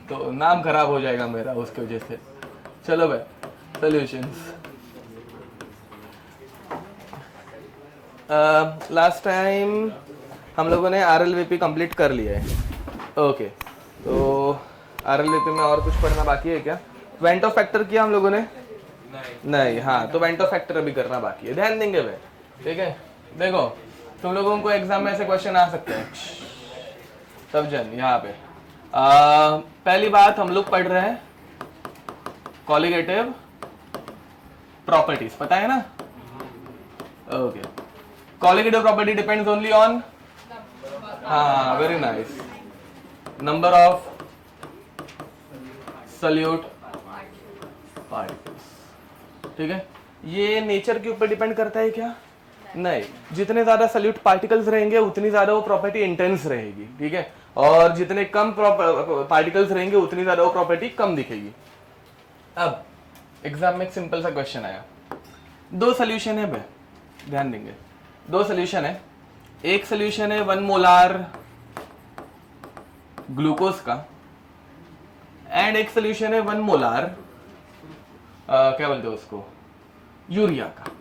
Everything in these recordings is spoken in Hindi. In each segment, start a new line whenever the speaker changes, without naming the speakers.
तो नाम खराब हो जाएगा मेरा उसकी वजह से। चलो भाई, सॉल्यूशंस। लास्ट टाइम हम लोगों ने RLVP कंप्लीट कर लिया है। ओके, तो RLVP में और कुछ पढ़ना बाकी है क्या? वेंट ऑफ फैक्टर किया हम लोगों ने? नहीं। हाँ, तो वेंट ऑफ फैक्टर अभी करना बाकी है, ध्यान देंगे भाई, ठीक है। देखो, तुम लोगों को एग्जाम में ऐसे क्वेश्चन आ सकते हैं सब जन। यहाँ पे पहली बात हम लोग पढ़ रहे हैं कॉलिगेटिव प्रॉपर्टीज, पता है ना? Okay, colligative property depends only on, हाँ very nice, number of solute particles, ठीक है। ये नेचर के ऊपर डिपेंड करता है क्या? नहीं, जितने ज्यादा सल्यूट पार्टिकल्स रहेंगे उतनी ज्यादा वो प्रॉपर्टी इंटेंस रहेगी, ठीक है। और जितने कम पार्टिकल्स रहेंगे उतनी ज्यादा वो प्रॉपर्टी कम दिखेगी। अब एग्जाम में एक सिंपल सा क्वेश्चन आया, दो सोल्यूशन है भाई, ध्यान देंगे, दो सोल्यूशन है। एक सोल्यूशन है 1 मोलार ग्लूकोज का, एंड एक सोल्यूशन है 1 मोलार क्या बोलते हैं उसको, यूरिया का।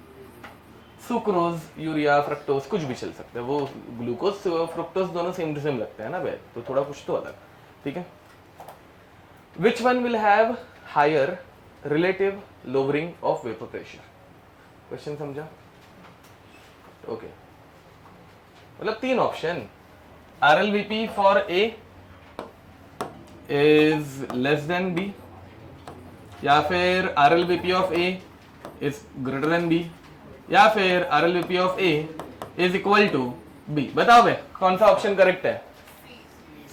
सुक्रोज, यूरिया, फ्रक्टोज कुछ भी चल सकता है, वो ग्लूकोज फ्रुक्टोज दोनों सेम टू सेम लगते हैं ना भाई, तो थोड़ा कुछ तो अलग, ठीक है। Which one will have higher relative lowering of vapour pressure? Question समझा? ओके, मतलब 3 option, RLVP for A is less than B, या फिर RLVP of A is greater than B, या फिर RLVP of A is equal to B। बताओ भाई कौन सा ऑप्शन करेक्ट है?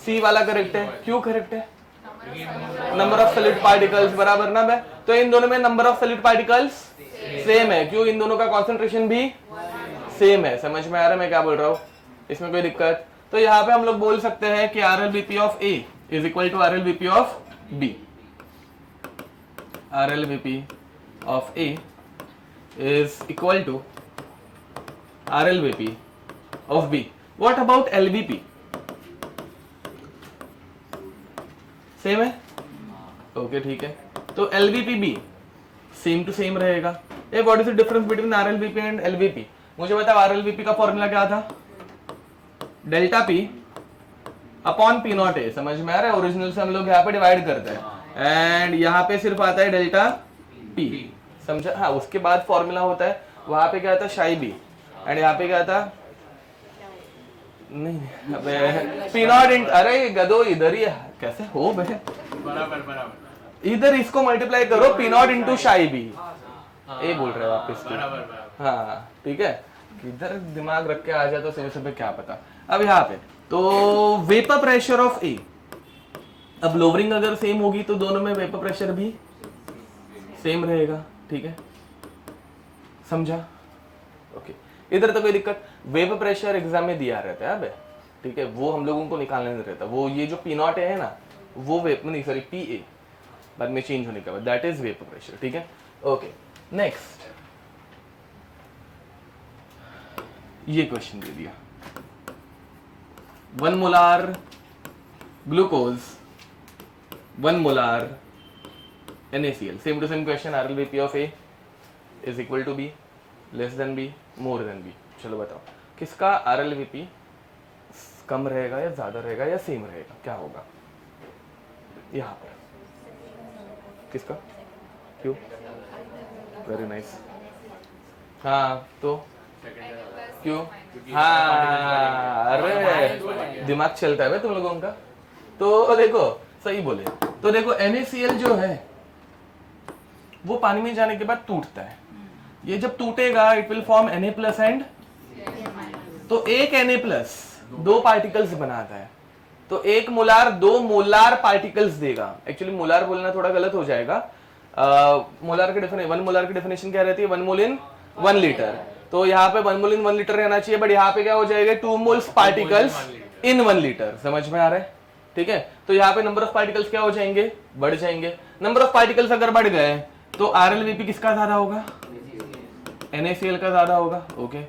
C वाला करेक्ट है। क्यों करेक्ट है? नंबर ऑफ सॉलिड पार्टिकल्स बराबर ना भाई, तो इन दोनों में number of solid particles same है। क्यों? इन दोनों का कॉन्सेंट्रेशन भी सेम है। समझ में आ रहा है मैं क्या बोल रहा हूँ? इसमें कोई दिक्कत? तो यहाँ पे हम लोग बोल सकते हैं कि RLVP of A is equal to RLVP of B। RLVP of A is equal to RLVP of B. What about LVP? Same है? ओके ठीक है, तो LVP सेम टू सेम रहेगा। Uh what is the difference between RLVP and LVP? मुझे बताओ RLVP का फॉर्मूला क्या था? Delta P upon P naught A। समझ में आ रहा है? ओरिजिनल से हम लोग यहाँ पे डिवाइड करते हैं एंड यहाँ पे सिर्फ आता है डेल्टा P। समझा? हाँ, उसके बाद फॉर्मूला होता है, वहां पे क्या था? शाई B, एंड यहाँ पे क्या था? नहीं अबे P नॉट इन, अरे गधो इधर ही कैसे हो बे? बराबर इधर इसको मल्टीप्लाई करो P नॉट इंटू शाई B। ए बोल रहे हो वापिस? हाँ ठीक है, इधर दिमाग रख के आ जाए तो सही से क्या पता। अब यहाँ पे तो वेपर प्रेशर ऑफ A, अब लोअरिंग अगर सेम होगी तो दोनों में वेपर प्रेशर भी सेम रहेगा, ठीक है। समझा? ओके, इधर तो कोई दिक्कत? वेपर प्रेशर एग्जाम में दिया रहता है अब, ठीक है, वो हम लोगों को निकालने नहीं रहता। वो ये जो P नॉट है ना, वो वेपर नहीं, सॉरी PA बाद में चेंज होने के बाद, दैट इज वेपर प्रेशर, ठीक है। ओके, नेक्स्ट ये क्वेश्चन दे दिया, 1 molar glucose 1 molar NaCl, same to same question, RLVP of A is equal to B, less than B, more than B। चलो बताओ किसका RLVP कम रहेगा या ज्यादा रहेगा या सेम रहेगा? क्या होगा यहाँ पर? किसका? क्यों? Very nice. हाँ तो क्यों? हाँ अरे दिमाग चलता है भाई तुम लोगों का। तो देखो सही बोले, तो देखो NaCl जो है वो पानी में जाने के बाद टूटता है। ये जब टूटेगा it will form Na+ and, तो एक Na+ 2 पार्टिकल्स बनाता है, तो 1 मोलार 2 मोलार पार्टिकल्स देगा। एक्चुअली मोलार बोलना थोड़ा गलत हो जाएगा। मोलार के डेफिनेशन, 1 मोलार की डेफिनेशन क्या रहती है? 1 मोल इन 1 लीटर। तो यहाँ पे 1 मोल इन 1 लीटर रहना चाहिए, बट यहाँ पे क्या हो जाएगा? 2 मोल्स पार्टिकल्स इन 1 लीटर। समझ में आ रहा है? ठीक है, तो यहाँ पे नंबर ऑफ पार्टिकल्स क्या हो जाएंगे? बढ़ जाएंगे। नंबर ऑफ पार्टिकल्स अगर बढ़ गए तो RLVP किसका ज्यादा होगा? NaCl का ज्यादा होगा। ओके,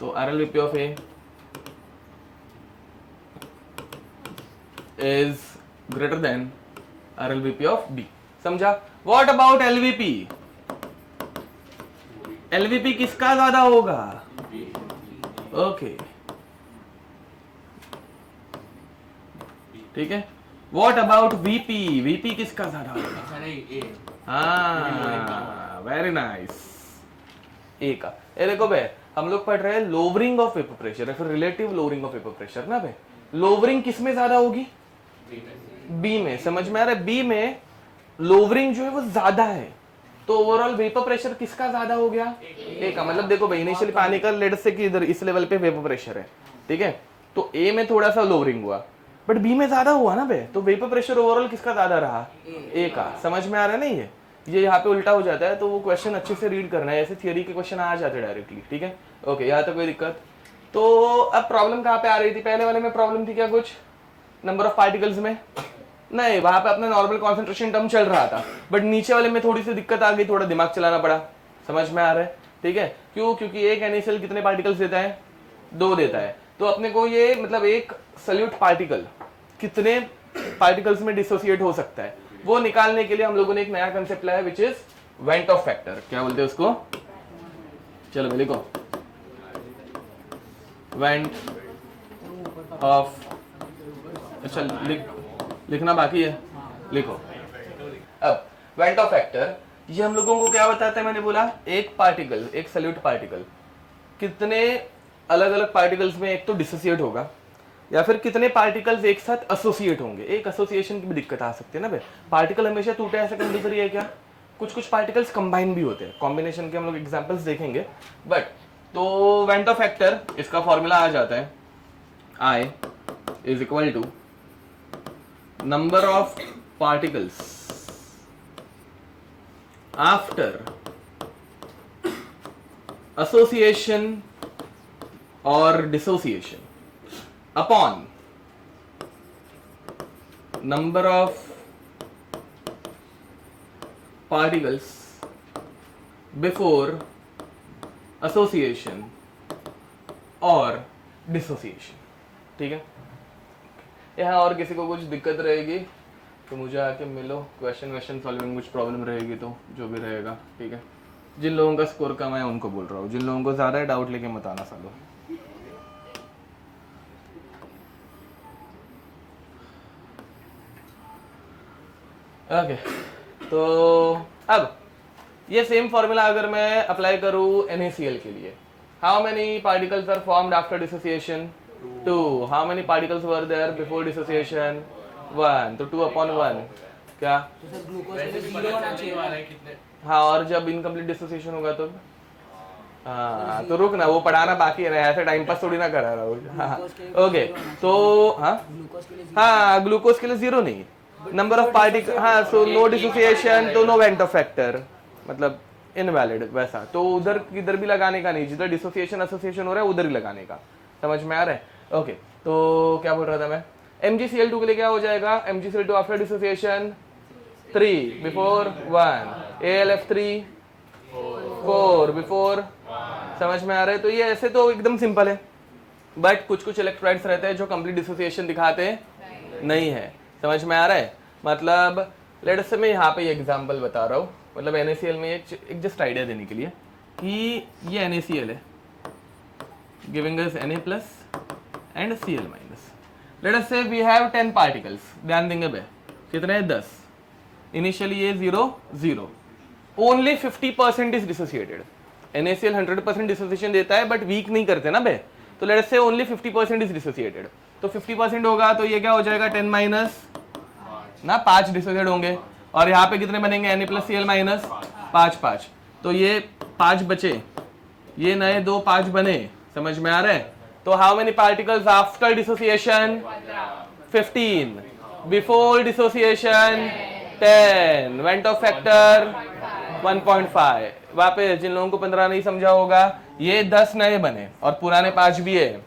तो RLVP of A is greater than RLVP of B। समझा? What about LVP? LVP किसका ज्यादा होगा? ओके, ठीक है। What about VP? VP किसका ज्यादा होगा? हाँ, वेरी नाइस, ए का। ये देखो बे, हम लोग पढ़ रहे हैं लोवरिंग ऑफ वेपर प्रेशर या फिर relative lowering of vapour pressure ना बे। लोवरिंग किस में ज्यादा होगी? बी में। समझ में आ रहा है? बी में लोवरिंग जो है वो ज्यादा है, तो ओवरऑल वेपर प्रेशर किसका ज्यादा हो गया? ए का। मतलब देखो भाई, इनिशियली पानी का लेट से कि इधर इस लेवल पे वेपर प्रेशर है, ठीक है, तो ए में थोड़ा सा लोवरिंग हुआ, बट बी में ज्यादा हुआ ना बे, तो वेपर प्रेशर ओवरऑल किसका ज्यादा रहा? ए का। समझ में आ रहा है ना? ये यहाँ पे उल्टा हो जाता है, तो वो क्वेश्चन अच्छे से रीड करना है, ऐसे थियरी के क्वेश्चन आ जाते हैं डायरेक्टली, ठीक है। ओके, यहाँ तक कोई दिक्कत? तो अब प्रॉब्लम कहाँ पे आ रही थी? पहले वाले में प्रॉब्लम थी क्या कुछ नंबर ऑफ पार्टिकल्स में? नहीं, वहां पे अपना नॉर्मल कॉन्सेंट्रेशन टर्म चल रहा था, बट नीचे वाले में थोड़ी सी दिक्कत आ गई, थोड़ा दिमाग चलाना पड़ा। समझ में आ रहा है? ठीक है। क्यों? क्योंकि एक NaCl कितने पार्टिकल्स देता है? 2 देता है। तो अपने को ये मतलब एक सॉल्यूट पार्टिकल कितने पार्टिकल्स में डिसोसिएट हो सकता है, वो निकालने के लिए हम लोगों ने एक नया कंसेप्ट लाया, which is went Hoff factor. क्या बोलते हैं उसको? चलो भाई लिखो, वेंट ऑफ। अच्छा, लिखना बाकी है, लिखो। अब वेंट ऑफ फैक्टर ये हम लोगों को क्या बताता है? मैंने बोला एक पार्टिकल, एक सॉल्यूट पार्टिकल कितने अलग अलग पार्टिकल्स में एक तो डिसोसिएट होगा, या फिर कितने पार्टिकल्स एक साथ एसोसिएट होंगे। एक एसोसिएशन की भी दिक्कत आ सकती है ना भाई, पार्टिकल हमेशा टूटे ऐसा कंपल्सरी है क्या? कुछ कुछ पार्टिकल्स कंबाइन भी होते हैं, कॉम्बिनेशन के हम लोग एग्जांपल्स देखेंगे। बट तो वेंट ऑफ फैक्टर, इसका फॉर्मूला आ जाता है I is equal to number of particles after association और dissociation upon number of particles before association और dissociation। ठीक है। यहाँ और किसी को कुछ दिक्कत रहेगी तो मुझे आके मिलो, क्वेश्चन सॉल्विंग कुछ प्रॉब्लम रहेगी तो जो भी रहेगा, ठीक है। जिन लोगों का स्कोर कम है उनको बोल रहा हूँ, जिन लोगों को ज़्यादा है डाउट लेके मत आना सालो। ओके तो अब ये सेम फॉर्मूला अगर मैं अप्लाई करूँ NaCl के लिए, how many particles are formed after dissociation? 2। How many particles were there before dissociation? 1। तो 2/1 क्या? हाँ, और जब इनकम्प्लीट डिसोसिएशन होगा तो हाँ, तो रुक ना, वो पढ़ाना बाकी है ना, ऐसे टाइम पास थोड़ी ना करा रहा हूँ। हाँ ओके, तो हाँ ग्लूकोज के लिए 0 नहीं, नंबर ऑफ पार्टिकल, हाँ, सो नो डिसोसिएशन तो नो वेंट ऑफ फैक्टर, मतलब इनवैलिड वैसा। तो उधर किधर भी लगाने का नहीं, जिधर डिसोसिएशन एसोसिएशन हो रहा है उधर ही लगाने का। समझ में आ रहा है? ओके तो क्या बोल रहा था मैं? MgCl2 के लिए क्या हो जाएगा? MgCl2 after dissociation 3 before 1, AlF3 4 before. समझ में आ रहा है? तो ये ऐसे तो एकदम सिंपल है, बट कुछ कुछ इलेक्ट्रोलाइट्स रहते हैं जो कंप्लीट डिसोसिएशन दिखाते नहीं है। समझ में आ रहा है? मतलब लेट्स से मैं यहाँ पे एग्जांपल बता रहा हूँ, मतलब NaCl में एक जस्ट आइडिया देने के लिए कि ये NaCl है, giving us Na+ and Cl-। Late us से वी हैव 10 पार्टिकल्स, ध्यान देंगे बे, कितने हैं? 10। इनिशियली ये 0 0, only 50% is dissociated. NaCl 100% dissociation देता है बट वीक नहीं करते ना बे, तो लेट अस से ओनली 50% इज डिसोसिएटेड। तो 50% होगा तो ये क्या हो जाएगा? 10 माइनस ना 5 डिसोसिएट होंगे, और यहाँ पे कितने बनेंगे? Na+Cl- 5। तो ये 5 बचे, ये नए 2 5 बने। समझ में आ रहा है? तो how many particles after dissociation? 15 before dissociation 10, went Hoff factor 1.5। वहां पे जिन लोगों को 15 नहीं समझा होगा, ये 10 नए बने और पुराने 5 भी है।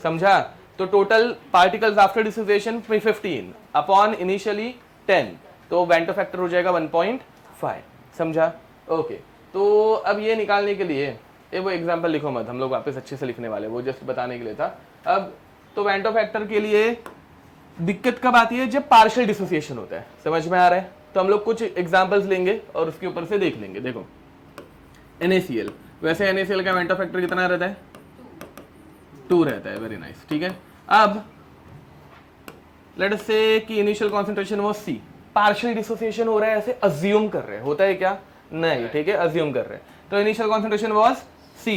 समझा? तो total particles after dissociation 15 upon initially 10, तो वेंट ऑफ फैक्टर हो जाएगा 1.5। समझा? ओके तो अब ये निकालने के लिए ये वो एग्जांपल लिखो मत, हम लोग वापस अच्छे से लिखने वाले, वो जस्ट बताने के लिए था। अब तो वेंट ऑफ फैक्टर के लिए दिक्कत कब आती है? जब पार्शियल डिसोसिएशन होता है। समझ में आ रहा है? तो हम लोग कुछ एग्जांपल्स लेंगे और उसके ऊपर से देख लेंगे। देखो NaCl, वैसे NaCl का मेंटल फैक्टर कितना रहता है? 2 रहता है। Very nice. ठीक है, अब लेट अस से कि initial concentration was C, partial dissociation हो रहा है, ऐसे अज्यूम कर रहे हैं। होता है क्या? नहीं। ठीक है, अज्यूम कर रहे हैं। तो इनिशियल कॉन्सेंट्रेशन वाज C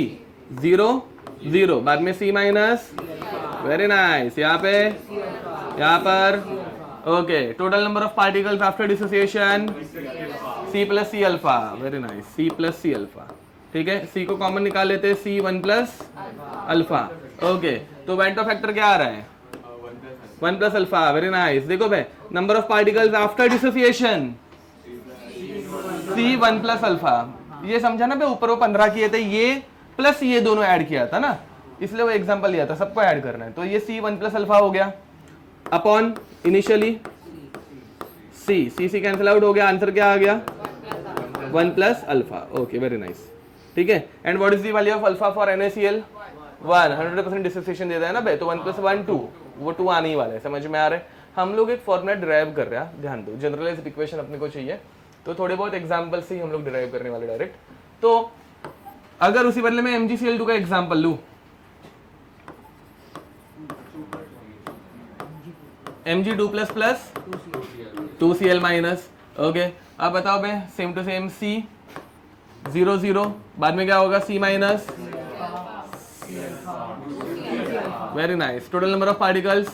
0 0, बाद में C माइनस, वेरी नाइस, यहाँ पे, यहाँ पर, okay. Total number of particles after dissociation C plus C alpha, very nice, C plus C alpha. ठीक है, C को कॉमन निकाल लेते हैं, C 1 प्लस अल्फा। ओके, तो वेंटो फैक्टर क्या आ रहा है? 1 प्लस अल्फा, वेरी नाइस। देखो भाई, number of particles after dissociation C 1 plus alpha. ये समझा ना भाई, ऊपर वो 15 किए थे, ये प्लस ये दोनों ऐड किया था ना, इसलिए वो एग्जांपल लिया था, सबको ऐड करना है। तो ये C 1 प्लस अल्फा हो गया upon initially C cancel out हो गया, आंसर क्या आ गया? 1 plus alpha. Okay, very nice. ठीक है, and what is the value of alpha for NaCl? 1, 100% dissociation देता है ना भाई, तो 1 प्लस 1 2, वो 2 आने ही वाला है। समझ में आ रहा है? हम लोग एक फॉर्मूला डिराइव कर रहे हैं, ध्यान दो। जनरलाइज्ड इक्वेशन अपने को चाहिए, तो थोड़े बहुत एग्जांपल से ही हम लोग डिराइव करने वाले डायरेक्ट। तो अगर उसी बदले में MgCl2 का एग्जांपल लूं, Mg2 plus plus 2Cl minus. Okay, अब बताओ भाई, सेम टू सेम C 0 0, बाद में क्या होगा? C minus, very nice. Total number of particles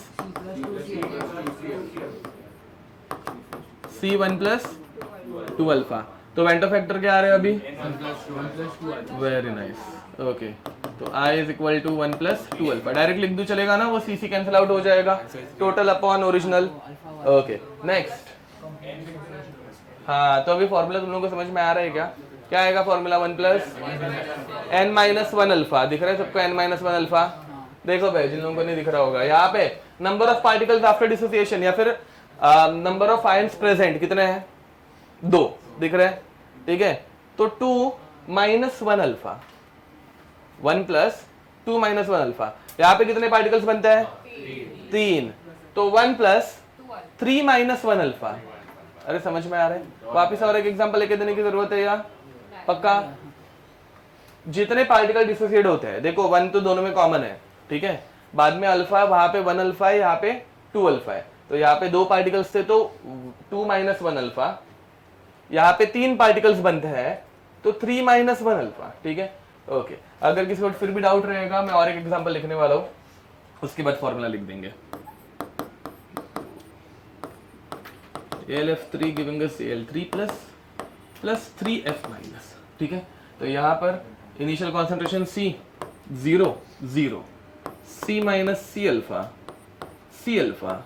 C 1 plus 2 alpha. तो वेंटो फैक्टर क्या आ रहा है अभी? Very nice. ओके, तो I is equal to 1 plus 2 alpha. Direct लिख दूं चलेगा ना, वो C कैंसिल आउट हो जाएगा, total upon original. Okay, next. हाँ, तो अभी फॉर्मूला तुम लोगों को समझ में आ रहा है क्या? क्या आएगा formula? 1 plus n minus 1 alpha. दिख रहा है सबको n माइनस 1 अल्फा? देखो भाई, जिन लोगों को नहीं दिख रहा होगा, यहाँ पे number of particles after dissociation या फिर नंबर ऑफ आयंस प्रेजेंट कितने हैं? 2 दिख रहे हैं। ठीक है, तो 2 minus 1 alpha, 1 plus 2 minus 1 alpha. यहाँ पे कितने पार्टिकल्स बनते हैं? 3। तो 1 प्लस 3 माइनस 1 अल्फा। अरे समझ में आ रहा है? वापिस और एक एग्जांपल लेके देने की जरूरत है यार, पक्का। जितने पार्टिकल डिसोसिएट होते हैं, देखो 1 तो दोनों में कॉमन है। ठीक है, बाद में अल्फा, वहां पे 1 अल्फा है, यहाँ पे 2 अल्फा है। तो यहाँ पे 2 पार्टिकल्स थे, तो 2 माइनस 1 अल्फा। यहाँ पे 3 पार्टिकल्स बनते हैं, तो 3 माइनस 1 अल्फा। ठीक है, ओके। अगर किसी को फिर भी डाउट रहेगा, मैं और एक एग्जांपल लिखने वाला हूँ, उसके बाद फॉर्मूला लिख देंगे। AlF3 giving us Al3 plus 3F minus. ठीक है, तो यहाँ पर initial concentration C 0 0, C minus C alpha, C alpha,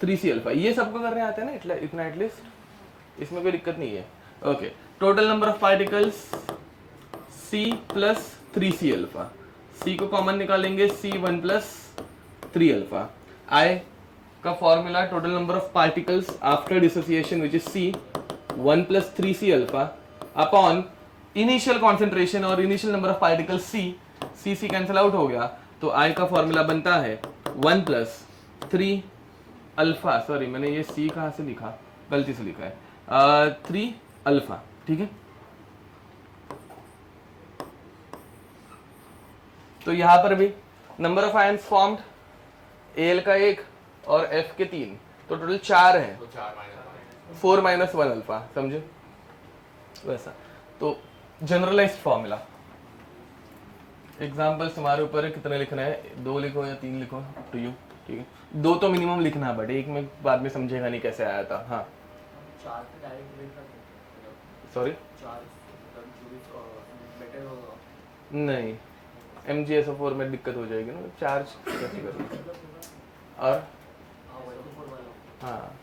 3C alpha. ये सबको करने आते हैं ना, इतना एटलीस्ट, इसमें कोई दिक्कत नहीं है। Okay, total number of particles C plus 3C alpha. C को कॉमन निकालेंगे, C 1 प्लस 3 अल्फा। I का formula, total number of particles after dissociation which is C 1 plus 3C alpha upon initial concentration और initial number of particles C cancel out हो गया, तो I का फॉर्मूला बनता है 1 प्लस 3 अल्फा। सॉरी, मैंने ये C कहाँ से लिखा, गलती से लिखा है, 3 अल्फा। ठीक है, तो यहां पर भी number of ions formed Al का 1 और F के 3, तो टोटल 4 है, 4 माइनस 1 अल्फा। समझे? वैसा तो जनरलाइज्ड फॉर्मूला। एग्जांपल्स तुम्हारे ऊपर है, कितने लिखना है, 2 लिखो या 3 लिखो, टू यू। ठीक है, 2 तो मिनिमम लिखना, बट एक में बाद में समझेगा नहीं कैसे आया था। हाँ, सॉरी, नहीं, MgSO4 में दिक्कत हो जाएगी ना, चार्ज कैसे करना, और हाँ,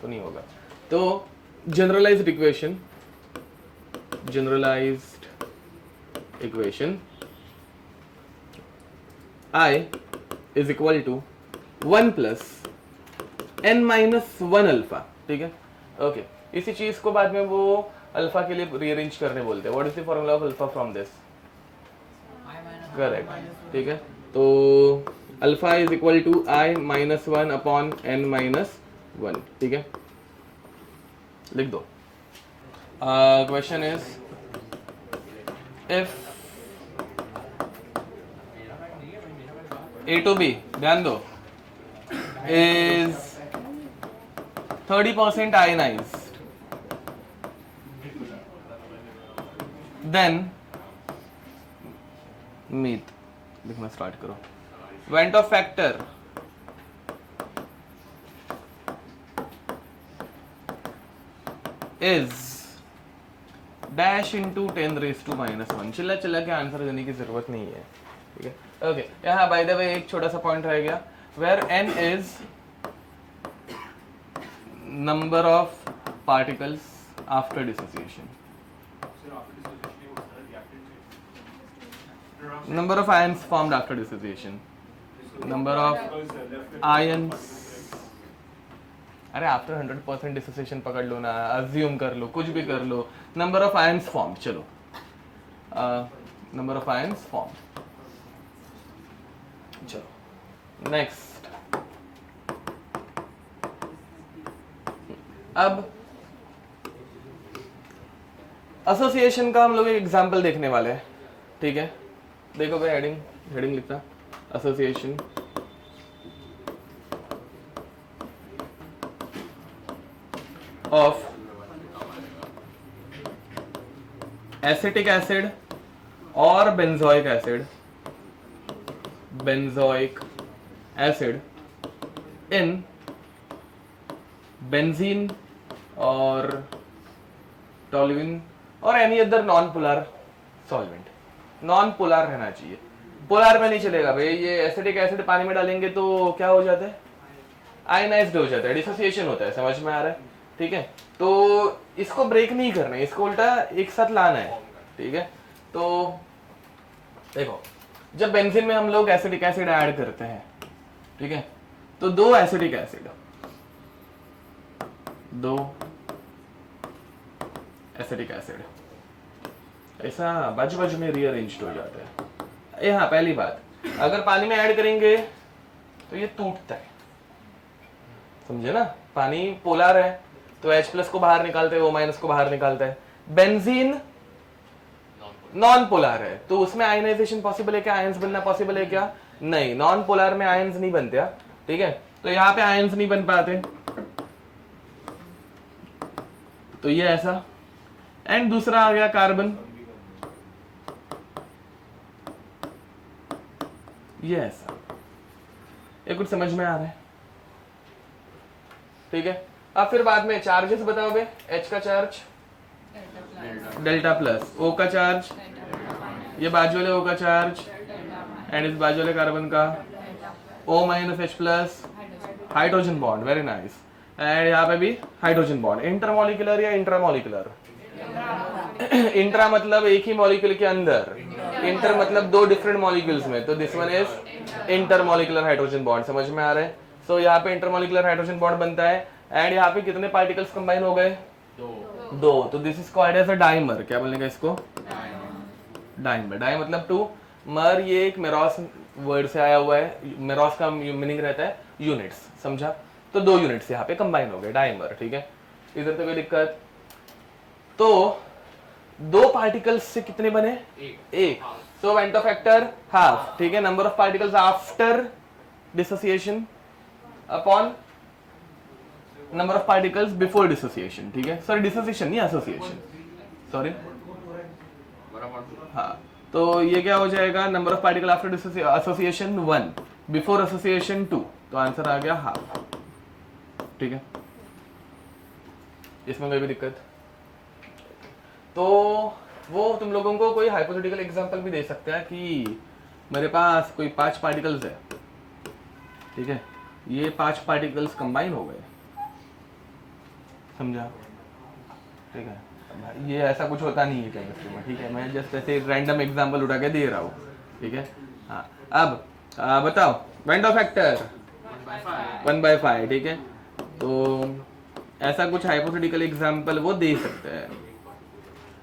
तो नहीं होगा। तो generalised equation I is equal to 1 plus n minus 1 alpha. ठीक है, ओके। इसी चीज को बाद में वो अल्फा के लिए रीअरेंज करने बोलते हैं। What is the formula of alpha from this? Correct. ठीक है, तो alpha is equal to I minus one upon n minus one, ठीक है, लिख दो। Question is if A two B, ध्यान दो, इज 30% ionized, then मीट लिखना स्टार्ट करो। Van't Hoff factor is dash into 10⁻⁻⁻1। चिल्ला चिल्ला के आंसर देने की जरूरत नहीं है, ठीक है। ओके, यहाँ बाय द वे एक छोटा सा पॉइंट रह गया, where n is number of particles after dissociation, number of ions formed after dissociation, number of ions, अरे आफ्टर 100% डिसोसिएशन पकड़ लो ना, अज्यूम कर लो, कुछ भी कर लो, नंबर ऑफ आयंस फॉर्म्ड, चलो नंबर ऑफ आयंस फॉर्म्ड, चलो नेक्स्ट। अब एसोसिएशन का हम लोग एक एग्जांपल देखने वाले हैं, ठीक है। देखो भाई, हेडिंग लिखता, एसोसिएशन ऑफ एसिटिक एसिड और बेंजोइक एसिड इन बेंजीन और टोल्यूइन और any other non polar solvent. Non polar रहना चाहिए, पोलर में नहीं चलेगा भाई। ये एसिटिक एसिड पानी में डालेंगे तो क्या हो जाता है, आयनाइज्ड हो जाता है, डिसोसिएशन होता है, समझ में आ रहा है, ठीक है। तो इसको ब्रेक नहीं करना है, इसको उल्टा एक साथ लाना है, ठीक है। तो देखो, जब बेंजीन में हम लोग एसिटिक एसिड ऐड करते हैं, ठीक है, तो दो एसिटिक एसिड ऐसा बाजू बाजू में रीअरेंज्ड हो जाता है। यहाँ पहली बात, अगर पानी में ऐड करेंगे तो ये टूटता है, समझे ना। पानी पोलर है तो H+ को बाहर निकालते हैं, O- को बाहर निकालता है। बेंजीन नॉन पोलर है तो उसमें आयनाइजेशन पॉसिबल है क्या, आयंस बनना पॉसिबल है क्या, नहीं। नॉन पोलर में आयंस नहीं बनते, ठीक है। तो यहाँ पे आयंस नहीं बन पाते, तो ये ऐसा। एंड दूसरा आ गया कार्बन, ये ऐसा। ये कुछ समझ में आ रहा है, ठीक है। अब फिर बाद में चार्जेस बताओगे। H का चार्ज डेल्टा प्लस, O का चार्ज, ये बाजू वाले O का चार्ज, एंड इस बाजू वाले कार्बन का O- H+, hydrogen bond, very nice. And यहाँ पे भी हाइड्रोजन बॉन्ड, इंटरमॉलिक्यूलर या इंट्रामॉलिक्यूलर। इंट्रा मतलब एक ही मॉलिक्यूल के अंदर, इंटर मतलब दो डिफरेंट मॉलिक्यूल्स में, तो this one is intermolecular hydrogen bond, समझ में आ रहा है। सो यहाँ पे इंटरमॉलिक्यूलर हाइड्रोजन बॉन्ड बनता है, एंड यहाँ पे कितने पार्टिकल्स कंबाइन हो गए, दो। तो this is called as a dimer. क्या बोलेंगे इसको, डाइमर। डाइ मतलब टू, मर ये एक मेरॉस वर्ड से आया हुआ है, मेरॉस का मीनिंग रहता है यूनिट्स, समझा। तो दो यूनिट्स यहाँ पे कंबाइन हो गए, डाइमर, ठीक है। इधर तो कोई दिक्कत। तो दो पार्टिकल्स से कितने बने, एक। सो वेंटो फैक्टर हाफ, ठीक है। Number of particles after dissociation upon number of particles before dissociation, ठीक है। सॉरी, डिसोसिएशन नहीं, एसोसिएशन, सॉरी, हाँ। तो ये क्या हो जाएगा, number of particle after association 1, before association 2, तो आंसर आ गया हाफ, ठीक है। इसमें कोई भी दिक्कत। तो वो तुम लोगों को कोई हाइपोथेटिकल एग्जांपल भी दे सकते हैं कि मेरे पास कोई 5 पार्टिकल्स है, ठीक है, ये 5 पार्टिकल्स कंबाइन हो गए, समझा, ठीक है। ये ऐसा कुछ होता नहीं है केमिस्ट्री में, ठीक है। मैं जस्ट ऐसे रैंडम एग्जांपल उठा के दे रहा हूँ, ठीक है। हाँ, अब बताओ, वेंटो फैक्टर 1/5, ठीक है। तो ऐसा कुछ हाइपोथेटिकल एग्जांपल वो दे सकते हैं,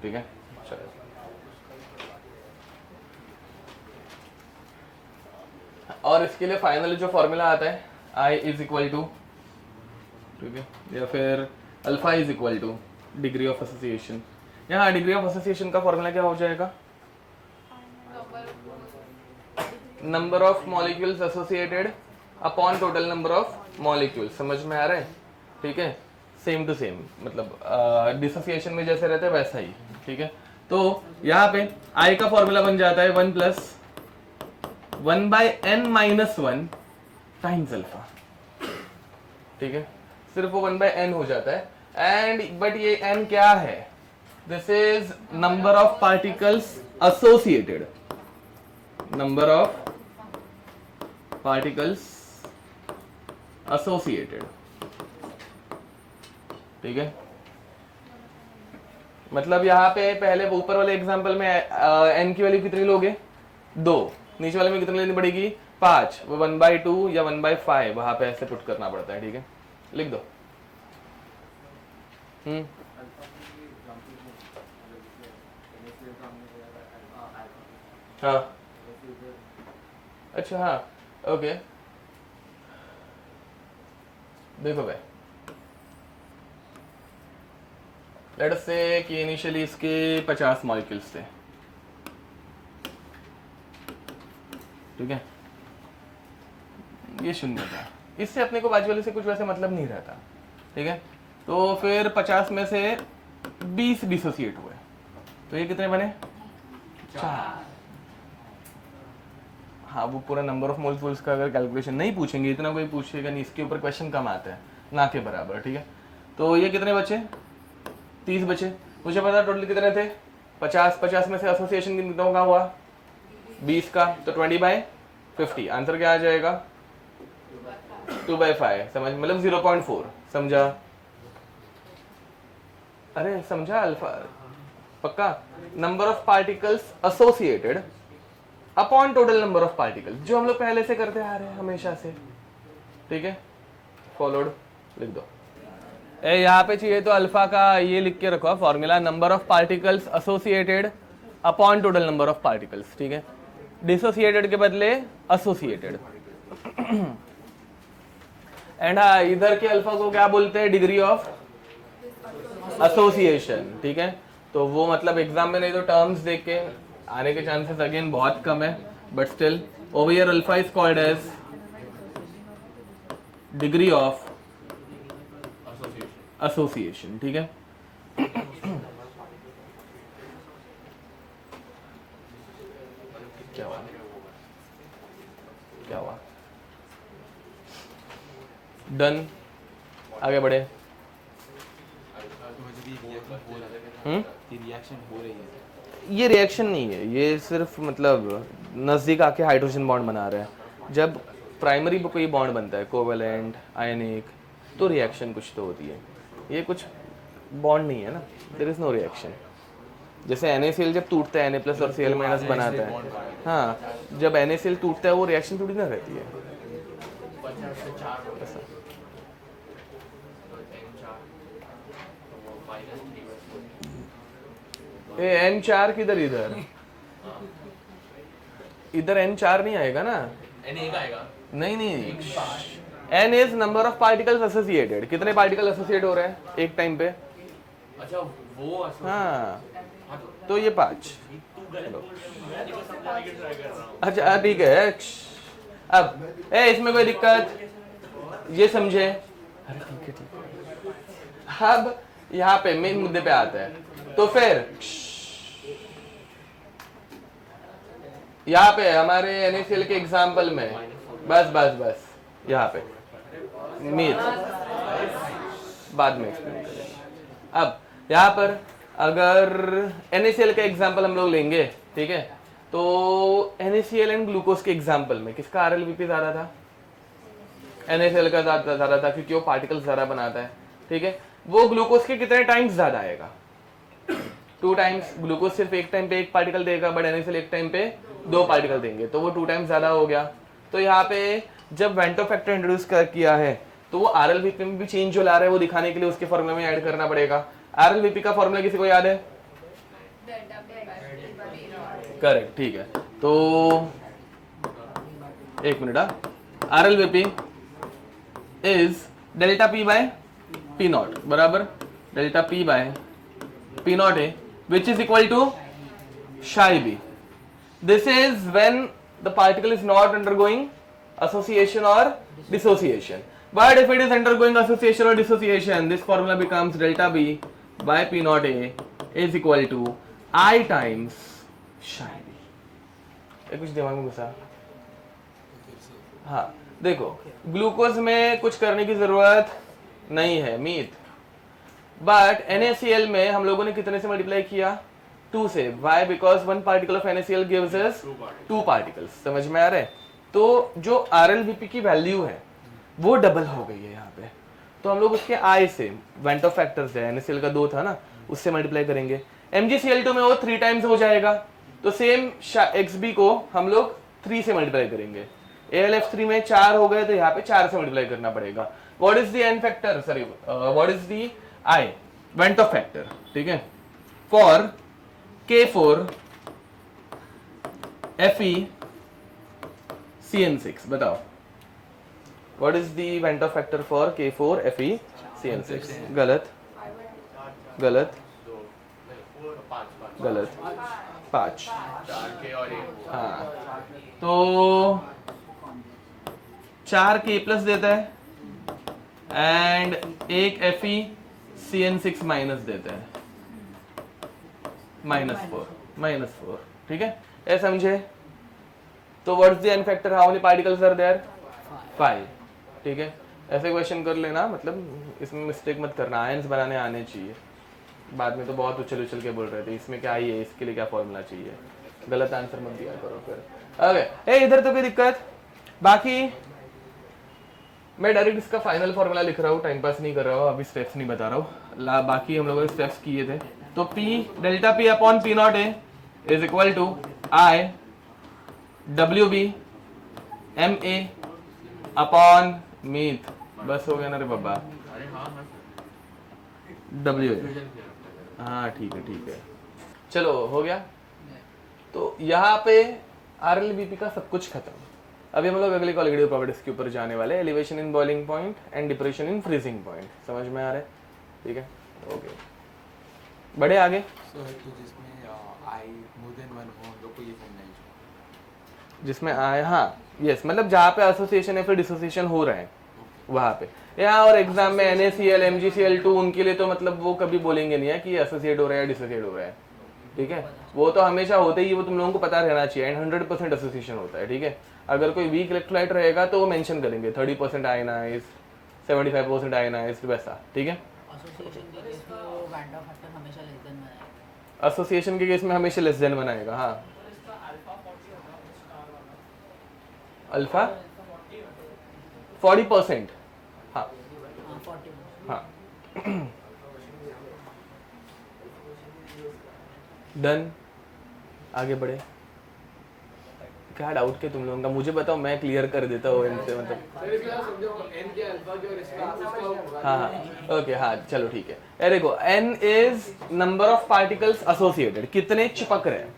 ठीक है। और इसके लिए फाइनल जो फॉर्मूला आता है आई इज इक्वल टू, ठीक है, या फिर alpha is equal two degree of association. यहाँ डिग्री ऑफ एसोसिएशन का फॉर्मूला क्या हो जाएगा, number of molecules associated upon total number of molecules. समझ में आ रहा है, ठीक है, सेम टू सेम, मतलब डिसोसिएशन में जैसे रहते हैं वैसा ही, ठीक है। तो यहाँ पे आई का फॉर्मूला बन जाता है 1 प्लस 1/n-1 टाइम्स अल्फा, ठीक है, सिर्फ वो 1/n हो जाता है। एंड बट ये n क्या है, this is number of particles associated, number of particles associated, ठीक है। मतलब यहाँ पे पहले ऊपर वाले एग्जांपल में n की वैल्यू कितनी लोगे, 2, नीचे वाले में कितनी लेनी पड़ेगी, 5, वो 1/2 या 1/5 वहां पे ऐसे पुट करना पड़ता है, ठीक है, लिख दो। हाँ, अच्छा, हाँ, ओके, देखो भाई, लेट अस से कि इनिशियली इसके 50 मॉलिक्यूल्स थे, ठीक है, ये 0 था, इससे अपने को बाजू वाले से कुछ वैसे मतलब नहीं रहता, ठीक है। तो फिर 50 में से 20 डिसोसिएट हुए, तो ये कितने बने, 4। हाँ, वो पूरा नंबर ऑफ मोल्स का अगर कैलकुलेशन नहीं पूछेंगे, इतना कोई पूछेगा नहीं, इसके ऊपर क्वेश्चन कम आता है ना के बराबर, ठीक है। तो ये कितने बचे, 30 बचे। मुझे पता टोटल कितने थे, 50 में से एसोसिएशन कितनों का हुआ, 20 का, तो 20/50, आंसर क्या आ जाएगा, 2/5, समझ, मतलब 0.4, समझा, अरे समझा, अल्फा पक्का, number of particles associated upon total number of particles, जो हम लोग पहले से करते आ रहे हैं हमेशा से, ठीक है, फॉलोड, लिख दो। यहाँ पे चाहिए तो अल्फा का ये लिख के रखो formula, number of particles associated upon total number of particles, ठीक है, डिसोसिएटेड के बदले एसोसिएटेड। एंड हाँ, इधर के अल्फा को क्या बोलते हैं, डिग्री ऑफ एसोसिएशन, ठीक है। तो वो मतलब एग्जाम में नहीं तो टर्म्स देख के आने के चांसेस अगेन बहुत कम है, but still over here alpha is called as degree of association, ठीक है। क्या हुआ, क्या हुआ, डन, आगे बढ़े।
रिएक्शन हो रही है,
ये रिएक्शन नहीं है, ये सिर्फ मतलब नजदीक आके हाइड्रोजन बॉन्ड बना रहे हैं। जब प्राइमरी कोई बॉन्ड बनता है, कोवेलेंट, आयनिक, तो रिएक्शन कुछ तो होती है, ये कुछ बॉन्ड नहीं है ना, देयर इज नो रिएक्शन। जैसे NaCl जब टूटता है Na+ और Cl- बनाता है, हाँ, जब NaCl टूटता है वो रिएक्शन थोड़ी ना रहती है। N4 किधर, इधर इधर N4 नहीं आएगा ना,
N1 आएगा,
नहीं, N is number of particles associated, कितने पार्टिकल एसोसिएट हो रहे हैं एक टाइम पे,
अच्छा वो,
हाँ, तो ये 5, अच्छा ठीक है। अब इसमें कोई दिक्कत, ये समझे, अरे ठीक है। अब यहाँ पे मेन मुद्दे पे आता है, तो फिर यहाँ पे हमारे NaCl के एग्जाम्पल में बस यहाँ पे मीर बाद में एक्सप्लेन करेंगे। अब यहाँ पर अगर NaCl का एग्जाम्पल हम लोग लेंगे, ठीक है, तो NaCl एंड ग्लूकोज के एग्जाम्पल में किसका RLVP ज्यादा था, NaCl का ज्यादा था, क्योंकि वो पार्टिकल्स ज्यादा बनाता है, ठीक है। वो ग्लूकोज के कितने टाइम्स ज्यादा आएगा, 2 टाइम्स। ग्लूकोज सिर्फ एक टाइम पे 1 पार्टिकल देगा, बट NaCl एक टाइम पे 2 पार्टिकल देंगे, तो वो 2 टाइम्स ज्यादा हो गया। तो यहाँ पे जब वेंटो फैक्टर इंट्रोड्यूस किया है, तो वो RLVP में भी चेंज जो ला रहा है वो दिखाने के लिए उसके फॉर्मूले में ऐड करना पड़ेगा। RLVP का फॉर्मूला किसी को याद है, करेक्ट, ठीक है। तो एक मिनट, RLVP is delta P by P naught बराबर delta P by P naught A which is equal to psi B. This is when the particle is not undergoing association or dissociation. But if it is undergoing association or dissociation, this formula becomes delta B by P naught A is equal to I times psi B. ये कुछ दिमाग में घुसा? हाँ देखो, ग्लूकोज में कुछ करने की जरूरत नहीं है मीत, बट NaCl में हम लोगों ने कितने से मल्टीप्लाई किया? 2 से. Why? Because one particle of NaCl gives us 2 particles. समझ में आ रहा है? तो जो RLVP की वैल्यू है वो डबल हो गई है यहाँ पे, तो हम लोग उसके I से वेंट ऑफ फैक्टर्स है, NaCl का 2 था ना, उससे मल्टीप्लाई करेंगे. MgCl2 में वो 3 टाइम्स हो जाएगा, तो सेम XB को हम लोग 3 से मल्टीप्लाई करेंगे. AlF3 में 4 हो गए, तो यहाँ पे 4 से मल्टीप्लाई करना पड़ेगा. What is the n factor, sorry what is the I went Hoff factor, ठीक है, फॉर K4 Fe CN6. बताओ what is the went Hoff factor for K4 Fe CN6? गलत गलत गलत 5. हाँ तो 4 K प्लस देता है एंड एक Fe CN6 माइनस देता है, -4. ठीक है, ये समझे? तो what is the n factor, how many particles are there? 5. ठीक है, ऐसे क्वेश्चन कर लेना, मतलब इसमें मिस्टेक मत करना, आयंस बनाने आने चाहिए. बाद में तो बहुत उछल के बोल रहे थे इसमें क्या ही है, इसके लिए क्या फॉर्मूला चाहिए, गलत आंसर मत दिया करो फिर. ओके, इधर तो कोई दिक्कत? बाकी मैं डायरेक्ट इसका फाइनल फॉर्मूला लिख रहा हूँ, टाइम पास नहीं कर रहा हूँ, अभी स्टेप्स नहीं बता रहा हूँ. बाकी हम लोगों ने स्टेप्स किए थे. तो P delta P upon P naught A is equal to I WB MA upon मीथ. बस हो गया ना रे बाबा?
अरे हाँ हाँ
W. हाँ ठीक है, चलो हो गया. तो यहाँ पे RLVP का सब कुछ खत्म. अभी हम लोग अगले कॉलिगेटिव प्रॉपर्टीज के ऊपर जाने वाले, elevation in boiling point and depression in freezing point. समझ में आ रहा है? ठीक है, ओके, बड़े आगे.
जिसमें I more than one हो, हम लोग को ये फॉर्मूला यूज,
जिसमें आए, हाँ यस, मतलब जहाँ पे एसोसिएशन या फिर डिसोसिएशन हो रहे हैं वहाँ पे. यहाँ और एग्जाम में NaCl MgCl2 उनके लिए तो मतलब वो कभी बोलेंगे नहीं है कि एसोसिएट हो रहा है या डिसोसिएट हो रहा है. ठीक है, वो तो हमेशा होते ही, वो तुम लोगों को पता रहना चाहिए. एंड 100% एसोसिएशन होता है. ठीक है, अगर कोई वीक इलेक्ट्रोलाइट रहेगा तो वो मेंशन करेंगे 30% आयनाइज, 75% आयनाइज, वैसा. ठीक है, एसोसिएशन के केस में हमेशा लेस देन बनाएगा. हाँ, अल्फा 40%. हाँ हाँ डन. आगे बढ़े. क्या डाउट के तुम लोगों का, मुझे बताओ, मैं क्लियर कर देता हूँ इनसे. मतलब हाँ ओके, हाँ चलो ठीक है. ये देखो, n is number of particles associated, कितने चिपक रहे हैं,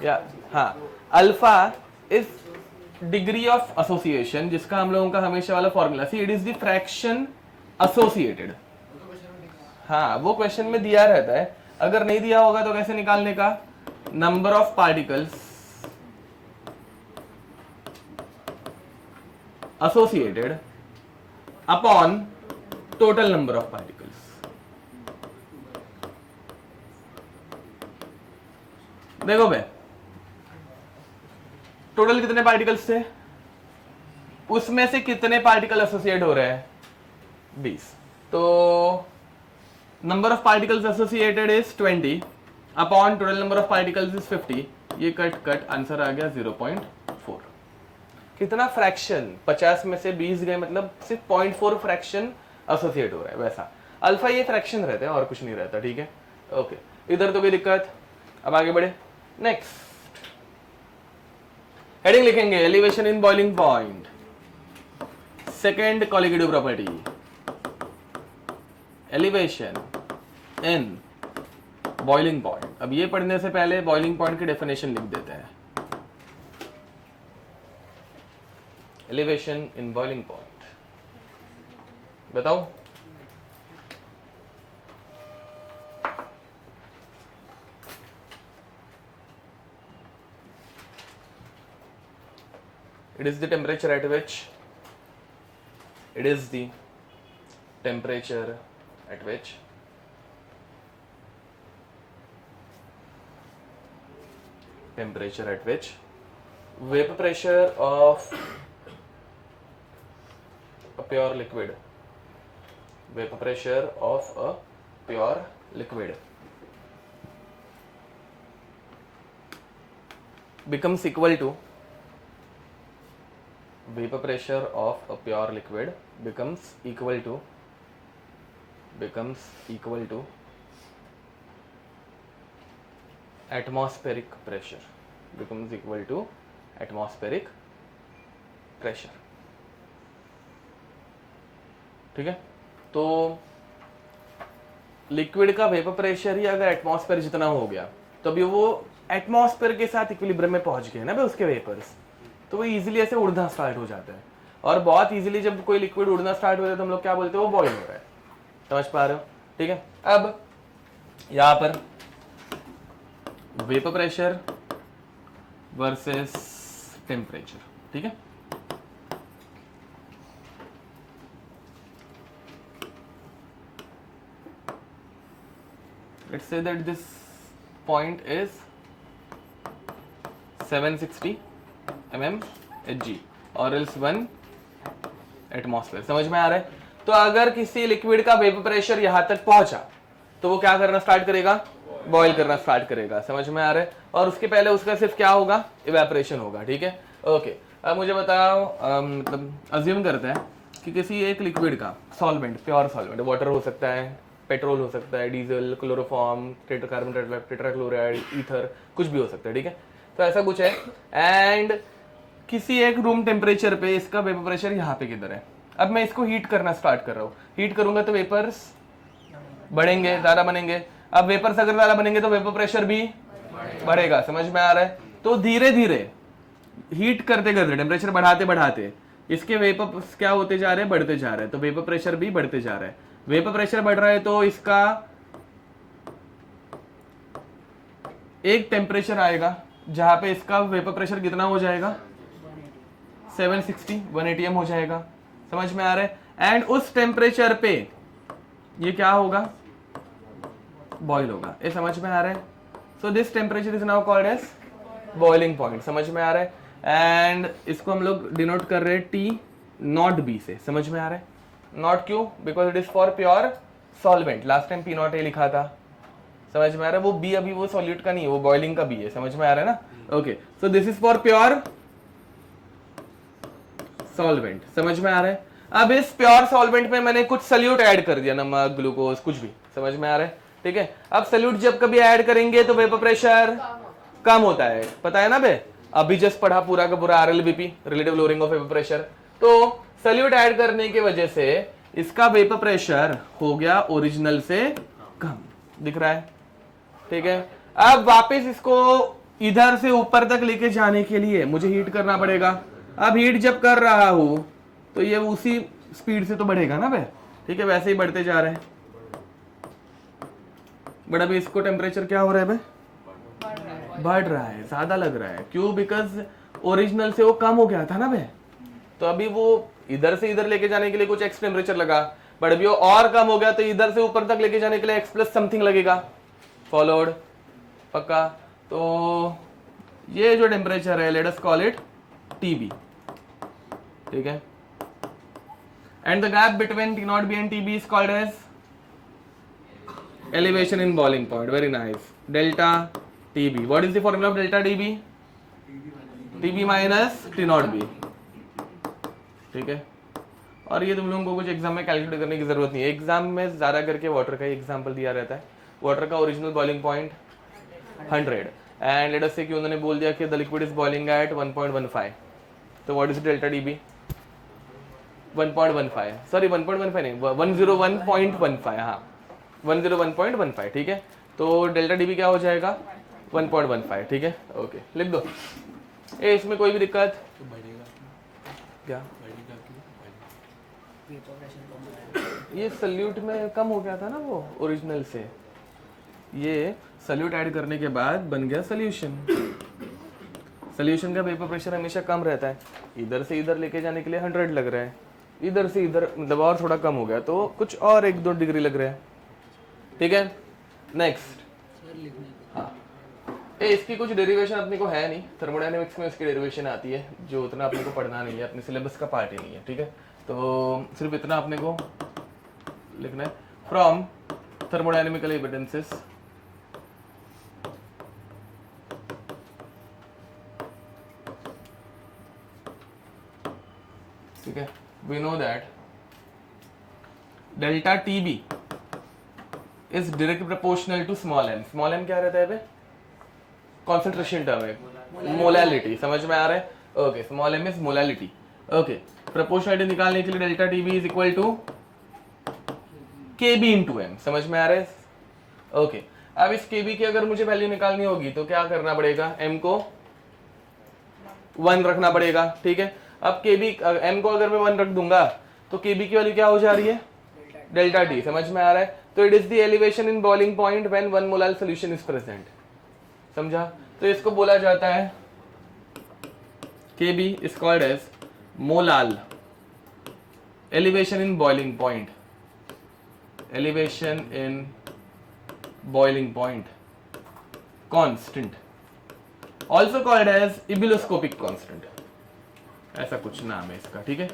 या हाँ, alpha is degree of association, जिसका हम लोगों का हमेशा वाला formula, see it is the fraction associated. हाँ, वो क्वेश्चन में दिया रहता है, अगर नहीं दिया होगा तो कैसे निकालने का? Number of particles associated upon total number of particles. देखो बे, टोटल कितने पार्टिकल्स थे, उसमें से कितने पार्टिकल एसोसिएट हो रहे हैं? 20. तो number of particles associated is 20 upon total number of particles is 50. ये कट आंसर आ गया 0.4. कितना फ्रैक्शन, 50 में से 20 गए, मतलब सिर्फ 0.4 फ्रैक्शन एसोसिएट हो रहा है. वैसा अल्फा ये फ्रैक्शन रहते हैं और कुछ नहीं रहता. ठीक है, ओके, इधर तो कोई दिक्कत? अब आगे बढ़े. नेक्स्ट हेडिंग लिखेंगे, elevation in boiling point. Second colligative property, elevation in boiling point. अब ये पढ़ने से पहले बॉइलिंग पॉइंट की डेफिनेशन लिख देते हैं. एलिवेशन इन बॉइलिंग पॉइंट, बताओ। It is the temperature at which vapor pressure of a pure liquid becomes equal to vapor pressure of a pure liquid becomes equal to atmospheric pressure, ठीक है। तो लिक्विड का वेपर प्रेशर ही अगर एटमॉस्फेयर जितना हो गया तो अभी वो एटमॉस्फेयर के साथ इक्विलिब्रियम में पहुंच गए ना भाई उसके वेपर्स, तो वो इजीली ऐसे उड़ना स्टार्ट हो जाता है। और बहुत इजीली जब कोई लिक्विड उड़ना स्टार्ट हो जाता है तो हम लोग क्या बोलते हैं, वो बॉईल हो रहा है। समझ पा रहे हो, ठीक है। अब यहां पर वेपर प्रेशर वर्सेस टेम्परेचर, ठीक है। Let's say that this point is 760 mm Hg और else 1 एटमॉस्फेयर। समझ में आ रहा है। तो अगर किसी लिक्विड का वेपर प्रेशर यहां तक पहुंचा तो वो क्या करना स्टार्ट करेगा, बॉईल करना स्टार्ट करेगा। समझ में आ रहा है। और उसके पहले उसका सिर्फ क्या होगा, इवेपोरेशन होगा, ठीक है। ओके, अब मुझे बताओ, मतलब अज्यूम करते हैं कि किसी एक लिक्विड का सॉल्वेंट, प्योर सॉल्वेंट, वाटर हो सकता है, पेट्रोल हो सकता है, डीजल, क्लोरोफॉर्म, टेट्राकार्बन, टेट्राक्लोराइड, ईथर, कुछ भी हो सकता है, ठीक है। तो ऐसा कुछ है एंड किसी एक रूम टेम्परेचर पे इसका वेपर प्रेशर यहाँ पे किधर है। अब मैं इसको हीट करना स्टार्ट कर रहा हूँ। हीट करूंगा तो वेपर्स बढ़ेंगे, ज़्यादा बनेंगे। अब वेपर्स अगर ज़्यादा बनेंगे तो वेपर प्रेशर भी बढ़ेगा। समझ में आ रहा है। तो धीरे धीरे हीट करते करते, टेम्परेचर बढ़ाते बढ़ाते इसके वेपर क्या होते जा रहे हैं, बढ़ते जा रहे हैं। तो वेपर प्रेशर भी बढ़ते जा रहा है। वेपर प्रेशर बढ़ रहा है तो इसका एक टेम्परेचर आएगा जहां पे इसका वेपर प्रेशर कितना हो जाएगा, 760, 1 atm हो जाएगा। समझ में आ रहा है। एंड उस टेम्परेचर पे ये क्या होगा, बॉईल होगा। ये समझ में आ रहा है। So this temperature is now called as boiling point. समझ में आ रहा है। एंड इसको हम लोग डिनोट कर रहे हैं टी नॉट बी से। समझ में आ रहा है। नॉट क्यों, because it is for pure solvent. Last time P naught ए लिखा था। समझ में आ रहा है। वो बी अभी वो सॉल्यूट का नहीं है, वो बॉइलिंग का बी है। समझ में आ रहा है ना। Okay, so this is for pure solvent. समझ में आ रहा है। अब इस प्योर सॉल्वेंट में मैंने कुछ सल्यूट ऐड कर दिया, नमक, ग्लूकोज, कुछ भी। समझ में आ रहा है, ठीक है। अब सल्यूट जब कभी ऐड करेंगे तो वेपर प्रेशर कम होता है, पता है ना बे। अभी जस्ट पढ़ा पूरा का पूरा RLVP, relative lowering of vapour pressure. तो सल्यूट ऐड करने की वजह से इसका वेपर प्रेशर हो गया ओरिजिनल से कम, दिख रहा है, ठीक है। अब वापस इसको इधर से ऊपर तक लेके जाने के लिए मुझे हीट करना पड़ेगा। अब हीट जब कर रहा हूं तो ये उसी स्पीड से तो बढ़ेगा ना बे, ठीक है। वैसे ही बढ़ते जा रहे हैं। बट अभी इसको टेम्परेचर क्या हो रहा है बे, बढ़ रहा है, ज्यादा लग रहा है। क्यों, बिकॉज ओरिजिनल से वो कम हो गया था ना बे। तो अभी वो इधर से इधर लेके जाने के लिए कुछ एक्स टेम्परेचर लगा, बट अभी वो और कम हो गया तो इधर से ऊपर तक लेके जाने के लिए एक्स प्लस समथिंग लगेगा। फॉलोड, पक्का। तो ये जो टेम्परेचर है, let us call it TB, ठीक है। And the gap between T naught B and TB is called as elevation in boiling point. Very nice. Delta TB. What is the formula of delta TB? TB minus T naught B, ठीक है। और ये तुम लोगों को कुछ एग्जाम में कैलकुलेट करने की जरूरत नहीं है। एग्जाम में ज्यादा करके वाटर का एग्जाम्पल दिया रहता है। वाटर का original boiling point 100 and let us say कि उन्होंने बोल दिया कि the liquid is boiling at 1.15। तो what is delta TB? 1.15, sorry 1.15 नहीं, 101.15, हाँ 101.15, ठीक है। तो डेल्टा TB क्या हो जाएगा, 1.15, ठीक है। ओके, लिख दो। ए इसमें कोई भी दिक्कत,
तो बढ़ेगा
क्या
बॉइलिंग क्या की
वेपर प्रेशर कम हो रहा है।
ये सल्यूट में कम हो गया था ना वो ओरिजिनल से, ये सल्यूट ऐड करने के बाद बन गया सोल्यूशन। सोल्यूशन का वेपर प्रेशर हमेशा कम रहता है, इधर से इधर लेके जाने के लिए 100 लग रहा है, इधर से इधर मतलब और थोड़ा कम हो गया तो कुछ और 1-2 डिग्री लग रहा है। ठीक है, नेक्स्ट।
सर लिखने
हाँ, इसकी कुछ डेरिवेशन अपने को है नहीं, थर्मोडायनेमिक्स में इसकी डेरिवेशन आती है जो उतना अपने को पढ़ना नहीं है, अपने सिलेबस का पार्ट ही नहीं है। ठीक है, तो सिर्फ इतना अपने को लिखना है, फ्रॉम थर्मोडायनेमिकल एविडेंसेस ठीक है, we know that delta T B is direct proportional to small M. Small M क्या रहता है बे? कॉन्सेंट्रेशन टर्म है, मोलैलिटी, समझ में आ रहा है? Okay, small M is molality. Okay, proportionality निकालने के लिए delta T B is equal to K B into M, समझ में आ रहा है? ओके, अब इस के बी की अगर मुझे वैल्यू निकालनी होगी तो क्या करना पड़ेगा? एम को 1 रखना पड़ेगा। ठीक है, अब के बी एम को अगर मैं 1 रख दूंगा तो के बी की वैल्यू क्या हो जा रही है? डेल्टा टी, समझ में आ रहा है? तो it is the elevation in boiling point when 1 molar solution is present. समझा? तो इसको बोला जाता है K B is called as molal elevation in boiling point, elevation in boiling point constant, also called as ebullioscopic constant, ऐसा कुछ नाम है इसका। ठीक है,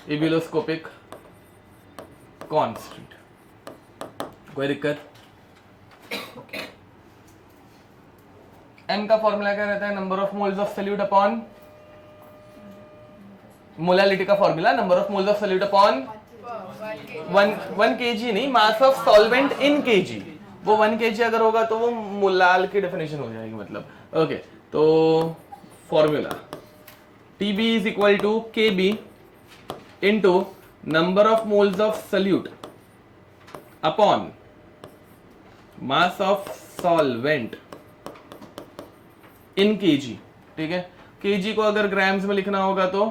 इबिलोस्कोपिक कांस्टेंट। कोई दिक्कत? एम का फॉर्मूला क्या रहता है? Number of moles of solute upon molality का formula, number of moles of solute upon 1 kg नहीं, mass of solvent in kg। वो 1 kg अगर होगा तो वो मोलाल की डेफिनेशन हो जाएगी मतलब। ओके, तो formula TB is equal to KB into number of moles of solute upon mass of solvent in kg। ठीक है, kg को अगर ग्राम्स में लिखना होगा तो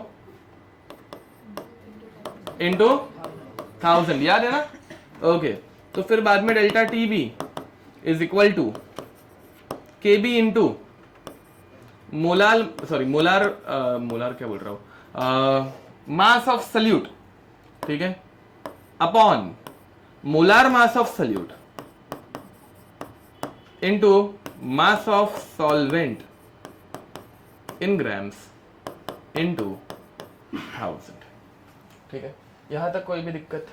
इंटू 1000, याद है ना? ओके, तो फिर बाद में delta TB is equal to KB into molar क्या बोल रहा हूं, मास ऑफ सल्यूट, ठीक है, upon molar mass of solute into mass of solvent in grams into 1000। ठीक है, यहां तक कोई भी दिक्कत?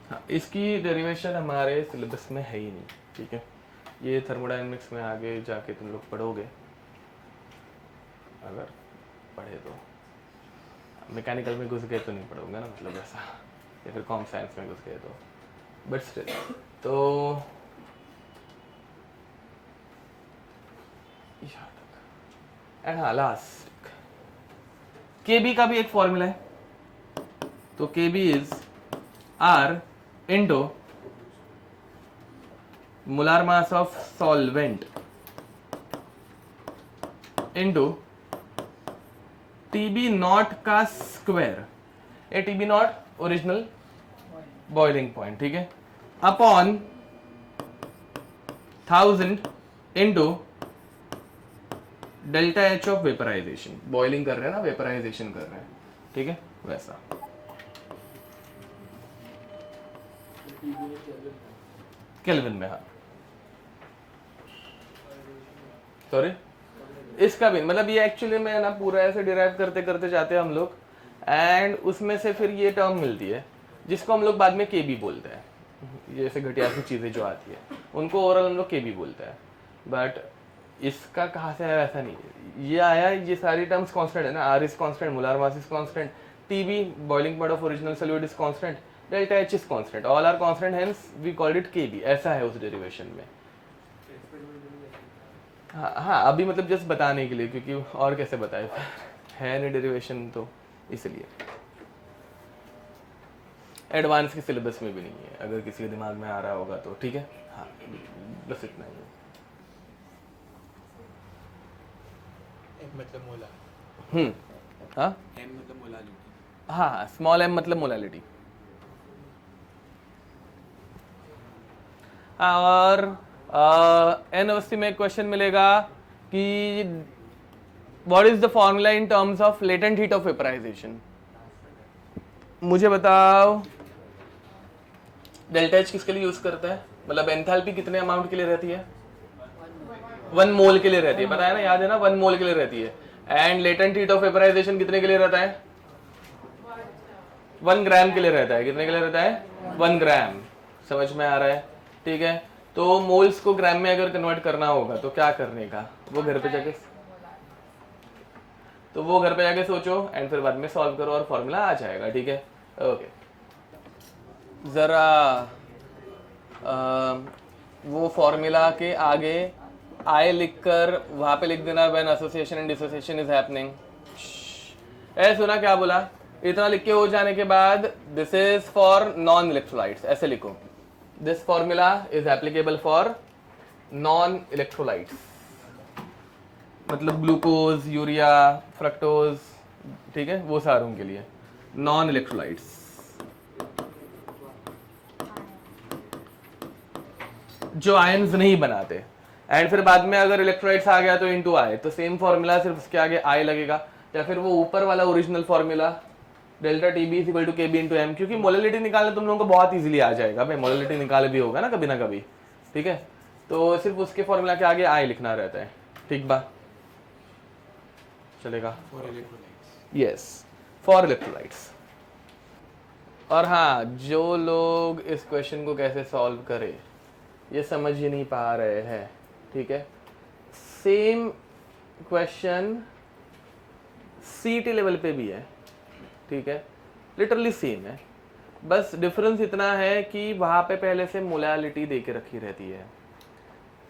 हाँ, इसकी डेरिवेशन हमारे सिलेबस में है ही नहीं। ठीक है, ये थर्मोडायनेमिक्स में आगे जाके तुम लोग पढ़ोगे, अगर पढ़े तो। मैकेनिकल में घुस गए तो नहीं पढ़ोगे ना, मतलब ऐसा, या फिर कॉम साइंस में घुस गए तो, बट स्टिल। तो यहाँ तक। एंड हाँ, लास्ट KB का भी एक फॉर्मूला है, तो KB is R into molar mass of solvent into TB naught का square, uh TB naught original boiling point, ठीक है, upon 1000 into delta H of vaporization. बॉइलिंग कर रहे हैं ना, वेपराइजेशन कर रहे हैं, ठीक है, वैसा। केल्विन में, हाँ, सॉरी, इसका भी मतलब ये एक्चुअली में ना पूरा ऐसे डिराइव करते करते जाते हैं हम लोग, एंड उसमें से फिर ये टर्म मिलती है जिसको हम लोग बाद में KB बोलते हैं। ये ऐसे घटिया सी चीजें जो आती है उनको ओवरऑल हम लोग KB बोलते हैं, बट इसका कहाँ से आया ऐसा नहीं है। ये आया, ये सारी टर्म्स कांस्टेंट है ना, R is constant, molar mass is constant, TB boiling point of original solute is constant, delta H is constant, all are constant, hence we called it KB। ऐसा है उस डेरिवेशन में। हाँ हाँ, अभी मतलब जस्ट बताने के लिए, क्योंकि और कैसे बताए है नहीं डेरिवेशन, तो इसलिए एडवांस के सिलेबस में भी नहीं है, अगर किसी के दिमाग में आ रहा होगा तो। ठीक है, हाँ, बस इतना ही है।
मतलब मोला
हाँ
एम मतलब मोलालिटी
हाँ, स्मॉल m मतलब मोलालिटी। और एन अवस्थी में एक क्वेश्चन मिलेगा कि what is the formula in terms of latent heat of vaporisation. मुझे बताओ डेल्टा एच किसके लिए यूज करता है, मतलब एंथैल्पी कितने अमाउंट के लिए रहती है, 1 मोल के लिए रहती है, पता है ना, याद है ना, 1 मोल के लिए रहती है। And latent heat of vaporisation कितने के लिए रहता है, 1 ग्राम के लिए रहता है। कितने के लिए रहता है, 1 ग्राम। समझ में आ रहा है, ठीक है। तो मोल्स को ग्राम में अगर कन्वर्ट करना होगा तो क्या करने का, वो घर पे जाके सोचो एंड फिर बाद में सॉल्व करो और फॉर्मूला आ जाएगा, ठीक है। ओके, जरा वो फॉर्मूला के आगे आई लिखकर वहां पे लिख देना, when association and dissociation is happening. ए सुना क्या बोला, इतना लिख के हो जाने के बाद this is for non electrolytes, ऐसे लिखो, this formula is applicable for non electrolytes, मतलब ग्लूकोज, यूरिया, फ्रक्टोज, ठीक है, वो सारों के लिए नॉन इलेक्ट्रोलाइट्स। जो आयंस नहीं बनाते। एंड फिर बाद में अगर इलेक्ट्रोलाइट्स आ गया तो इनटू आई, तो सेम फॉर्मूला सिर्फ उसके आगे आई लगेगा, या फिर वो ऊपर वाला original formula delta T B equal to K B into M, क्योंकि मोललिटी निकालना तुम लोगों को बहुत इजीली आ जाएगा भाई, मोललिटी निकाले भी होगा ना कभी, ठीक है। तो सिर्फ उसके फॉर्मूला के आगे आई लिखना रहता है, ठीक बा, चलेगा।
For electrolytes,
yes, for electrolytes. और हाँ, जो लोग इस क्वेश्चन को कैसे सॉल्व करे ये समझ ही नहीं पा रहे हैं, ठीक है। सेम क्वेश्चन सीटी लेवल पे भी है, ठीक है, लिटरली सेम है, बस डिफरेंस इतना है कि वहाँ पे पहले से मोलालिटी दे के रखी रहती है,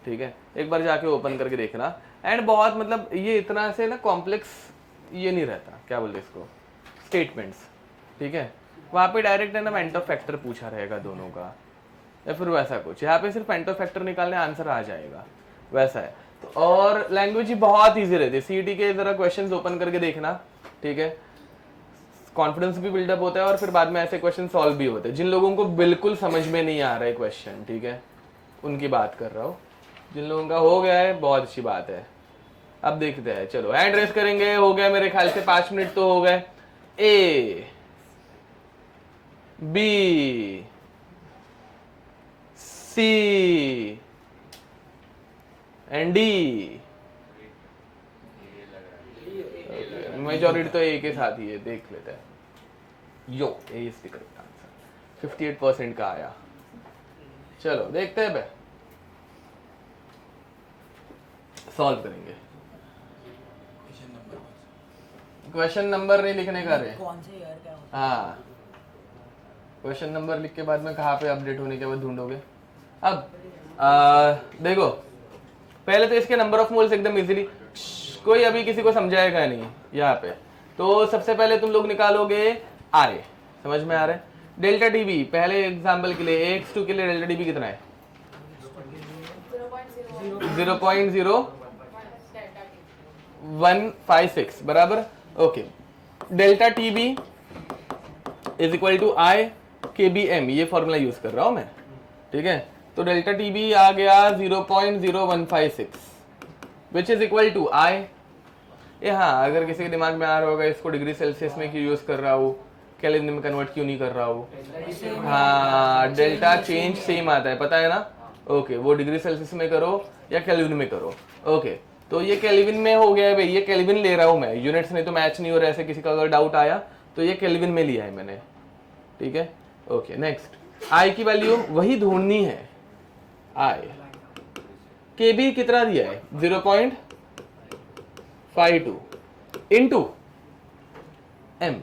ठीक है। एक बार जाके ओपन करके देखना। एंड बहुत मतलब ये इतना से ना कॉम्प्लेक्स ये नहीं रहता, क्या बोलते इसको, स्टेटमेंट्स, ठीक है। वहाँ पे डायरेक्ट है ना एंटर फैक्टर पूछा रहेगा दोनों का, या फिर वैसा कुछ, यहाँ पे सिर्फ एंटर फैक्टर निकालने आंसर आ जाएगा, वैसा है। तो और लैंग्वेज ही बहुत ईजी रहती है, सीईटी के जरा क्वेश्चंस ओपन करके देखना, ठीक है, कॉन्फिडेंस भी बिल्डअप होता है और फिर बाद में ऐसे क्वेश्चन सॉल्व भी होते हैं। जिन लोगों को बिल्कुल समझ में नहीं आ रहा है क्वेश्चन, ठीक है, उनकी बात कर रहा हूँ। जिन लोगों का हो गया है बहुत अच्छी बात है। अब देखते हैं, चलो हैंड रेस करेंगे। हो गया मेरे ख्याल से 5 मिनट तो हो गए। A B C and D, majority तो ए के साथ ही है, देख लेते हैं। Yo, A is the correct answer, 58% का आया। चलो देखते हैं, सॉल्व करेंगे। क्वेश्चन नंबर नहीं लिखने का रे,
कौन से ईयर क्या होता
हाँ, क्वेश्चन नंबर लिख के बाद में कहाँ पे अपडेट होने के बाद ढूंढोगे। अब देखो, पहले तो इसके नंबर ऑफ मोल्स एकदम इजीली, कोई अभी किसी को समझाएगा नहीं यहाँ पे। तो सबसे पहले तुम लोग निकालोगे आर, समझ में आ रहा है। डेल्टा टीबी, पहले एग्जांपल के लिए x2 के लिए डेल्टा टीबी कितना है, 0.0156 बराबर, okay. Delta TB is equal to I K B M, ये फॉर्मूला यूज कर रहा हूं मैं, ठीक है। तो डेल्टा टीबी आ गया 0.0156 विच इज इक्वल टू आई। ये हाँ, अगर किसी के दिमाग में आ रहा होगा इसको डिग्री सेल्सियस में क्यों यूज कर रहा हूँ, केल्विन में कन्वर्ट क्यों नहीं कर रहा हूँ, हाँ, डेल्टा चेंज सेम आता है, पता है ना, ओके। वो डिग्री सेल्सियस में करो या केल्विन में करो, ओके। तो ये केल्विन में हो गया है भाई, ये केल्विन ले रहा हूँ मैं, यूनिट्स नहीं तो मैच नहीं हो रहा, ऐसे किसी का अगर डाउट आया तो ये केल्विन में लिया है मैंने, ठीक है, ओके। नेक्स्ट, आई की वैल्यू वही ढूंढनी है, आई। के बी कितना दिया है, 0.52 into M,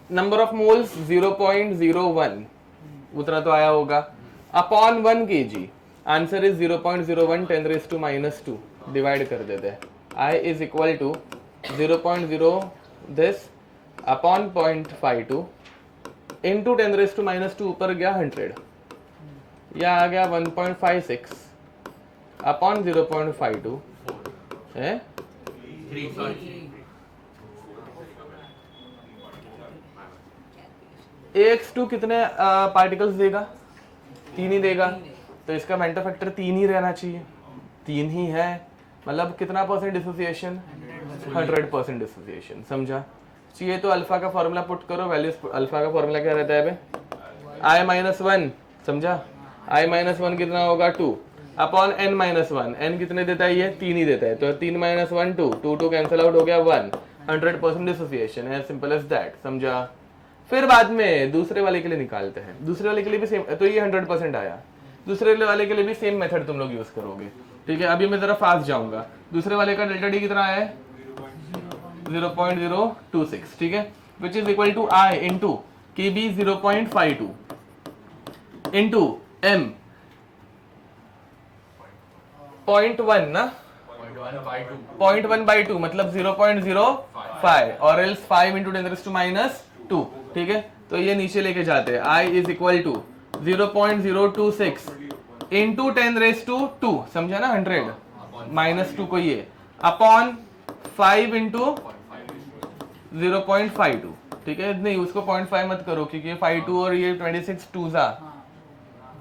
number of moles 0.01, उतना तो आया होगा, upon 1 kg, answer is 0.01 10⁻², divide कर देते हैं। I is equal to 0.0 this upon 0.52 into 10⁻² ऊपर गया 100, यह आ गया 1.56 अपॉन 0.52 है
3 sorry
AX2 कितने पार्टिकल्स देगा? 3 ही देगा, तो इसका मेंटल फैक्टर 3 ही रहना चाहिए, 3 ही है, मतलब कितना परसेंट डिसोसिएशन? 100% डिसोसिएशन, समझा? चाहिए तो अल्फा का फॉर्मूला पुट करो, वैल्यूज अल्फा का फॉर्मूला क्या रहता है बे? I-1, समझा? I-1 कितना होगा? 2 अपॉन n-1, n कितने देता है ये? 3 ही देता है, तो 3 - 1 2 2 कैंसिल आउट हो गया 1, 100% डिसोसिएशन है, सिंपल एज दैट, समझा? फिर बाद में दूसरे वाले के लिए निकालते हैं, दूसरे वाले के लिए भी सेम, तो ये 100% आया, दूसरे वाले के लिए भी सेम मेथड तुम लोग यूज करोगे, ठीक है? अभी मैं जरा फास्ट जाऊंगा, दूसरे वाले का डेल्टा डी कितना है? 0.026, ठीक है, which is equal to I into KB 0.52 into M 0.1 ना, 0.1/2 मतलब 0.05 और एल्स 5 इंटू 10⁻², ठीक है? तो ये नीचे लेके जाते हैं, I is equal to 0.026 into 10⁻², समझा ना? 100 -2 को ये अपॉन 5 इंटू 0.52, ठीक है? नहीं, उसको 0.5 मत करो क्योंकि 52 और ये 26 2 जा,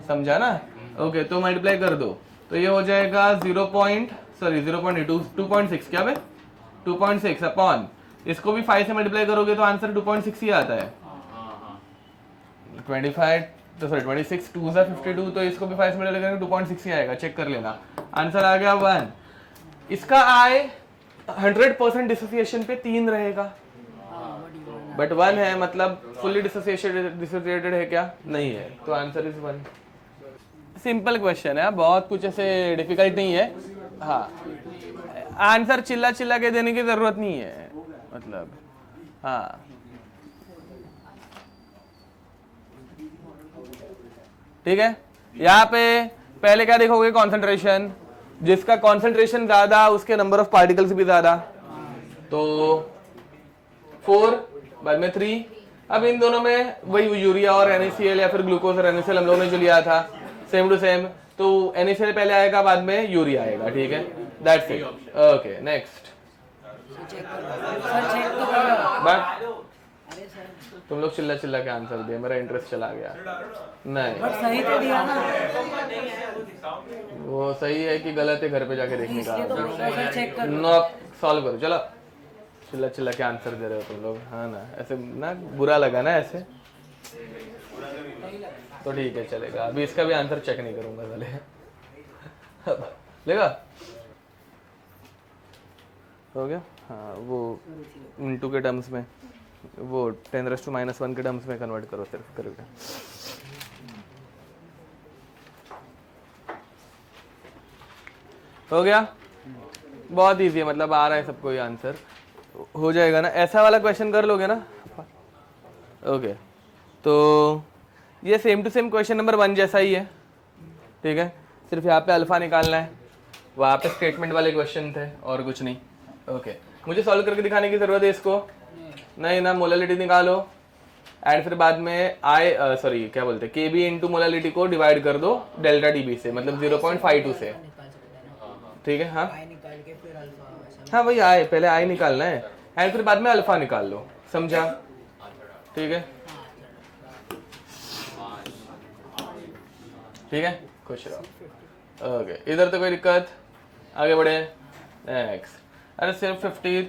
समझा ना? ओके, तो मल्टीप्लाई कर दो, तो ये हो जाएगा 2.6 क्या बे? 2.6 अपॉन, इसको भी 5 से मल्टीप्लाई करोगे तो आंसर 2.6 ही आता है। 26 2 जा 52, तो इसको भी 5 से मल्टीप्लाई करेंगे 2.6 ही आएगा, चेक कर लेना, आंसर आ गया 1। इसका I 100% डिसोसिएशन पे 3 रहेगा, बट 1 है, मतलब फुल्ली डिसोसिएटेड है क्या? नहीं है, तो आंसर इज 1। सिंपल क्वेश्चन है, बहुत कुछ ऐसे डिफिकल्ट नहीं है। हाँ, आंसर चिल्ला चिल्ला के देने की जरूरत नहीं है, मतलब हाँ। ठीक है, यहाँ पे पहले क्या देखोगे? कॉन्सेंट्रेशन, जिसका कॉन्सेंट्रेशन ज्यादा उसके नंबर ऑफ पार्टिकल्स भी ज्यादा, तो 4 बाद में 3। अब इन दोनों में वही यूरिया और NaCl या फिर ग्लूकोज और NaCl हम लोगों ने जो लिया था सेम टू सेम, तो NaCl पहले आएगा बाद में यूरिया आएगा, ठीक है? That's it. Okay, next. But तुम लोग चिल्ला चिल्ला के आंसर दिए, मेरा इंटरेस्ट चला गया। नहीं,
बट सही तो दिया ना,
वो सही है कि गलत है घर पे जाके देखने का।
इसलिए तो सर चेक कर।
नो, सॉल्व करो, चलो। चिल्ला चिल्ला के आंसर दे रहे हो तुम लोग, हाँ ना? ऐसे ना बुरा लगा ना ऐसे, तो ठीक है चलेगा। अभी इसका भी आंसर चेक नहीं करूंगा पहले। लेगा हो गया? हाँ, वो इंटू के टर्म्स में, वो 10⁻⁻1 के टर्म्स में कन्वर्ट करो सिर्फ करके। हो गया? बहुत इजी है, मतलब आ रहा है सबको ये आंसर, हो जाएगा ना? ऐसा वाला क्वेश्चन कर लोगे ना? ओके, तो ये same to same question number 1 जैसा ही है, ठीक है? सिर्फ यहाँ पे अल्फा निकालना है, वहाँ पे स्टेटमेंट वाले क्वेश्चन थे और कुछ नहीं। ओके, मुझे सॉल्व करके दिखाने की जरूरत है इसको? नहीं ना, मोलालिटी निकालो एंड फिर बाद में क्या बोलते हैं, KB इंटू मोलालिटी को डिवाइड कर दो डेल्टा DB से, मतलब 0.52 से, ठीक है? हाँ
निकाल के फिर अल्फा,
हाँ वही I, पहले I निकालना है एंड फिर बाद में अल्फा निकाल लो, समझा? ठीक है, ठीक है, खुश रहो। ओके, इधर तो कोई दिक्कत? आगे बढ़े, नेक्स्ट। अरे सिर्फ 50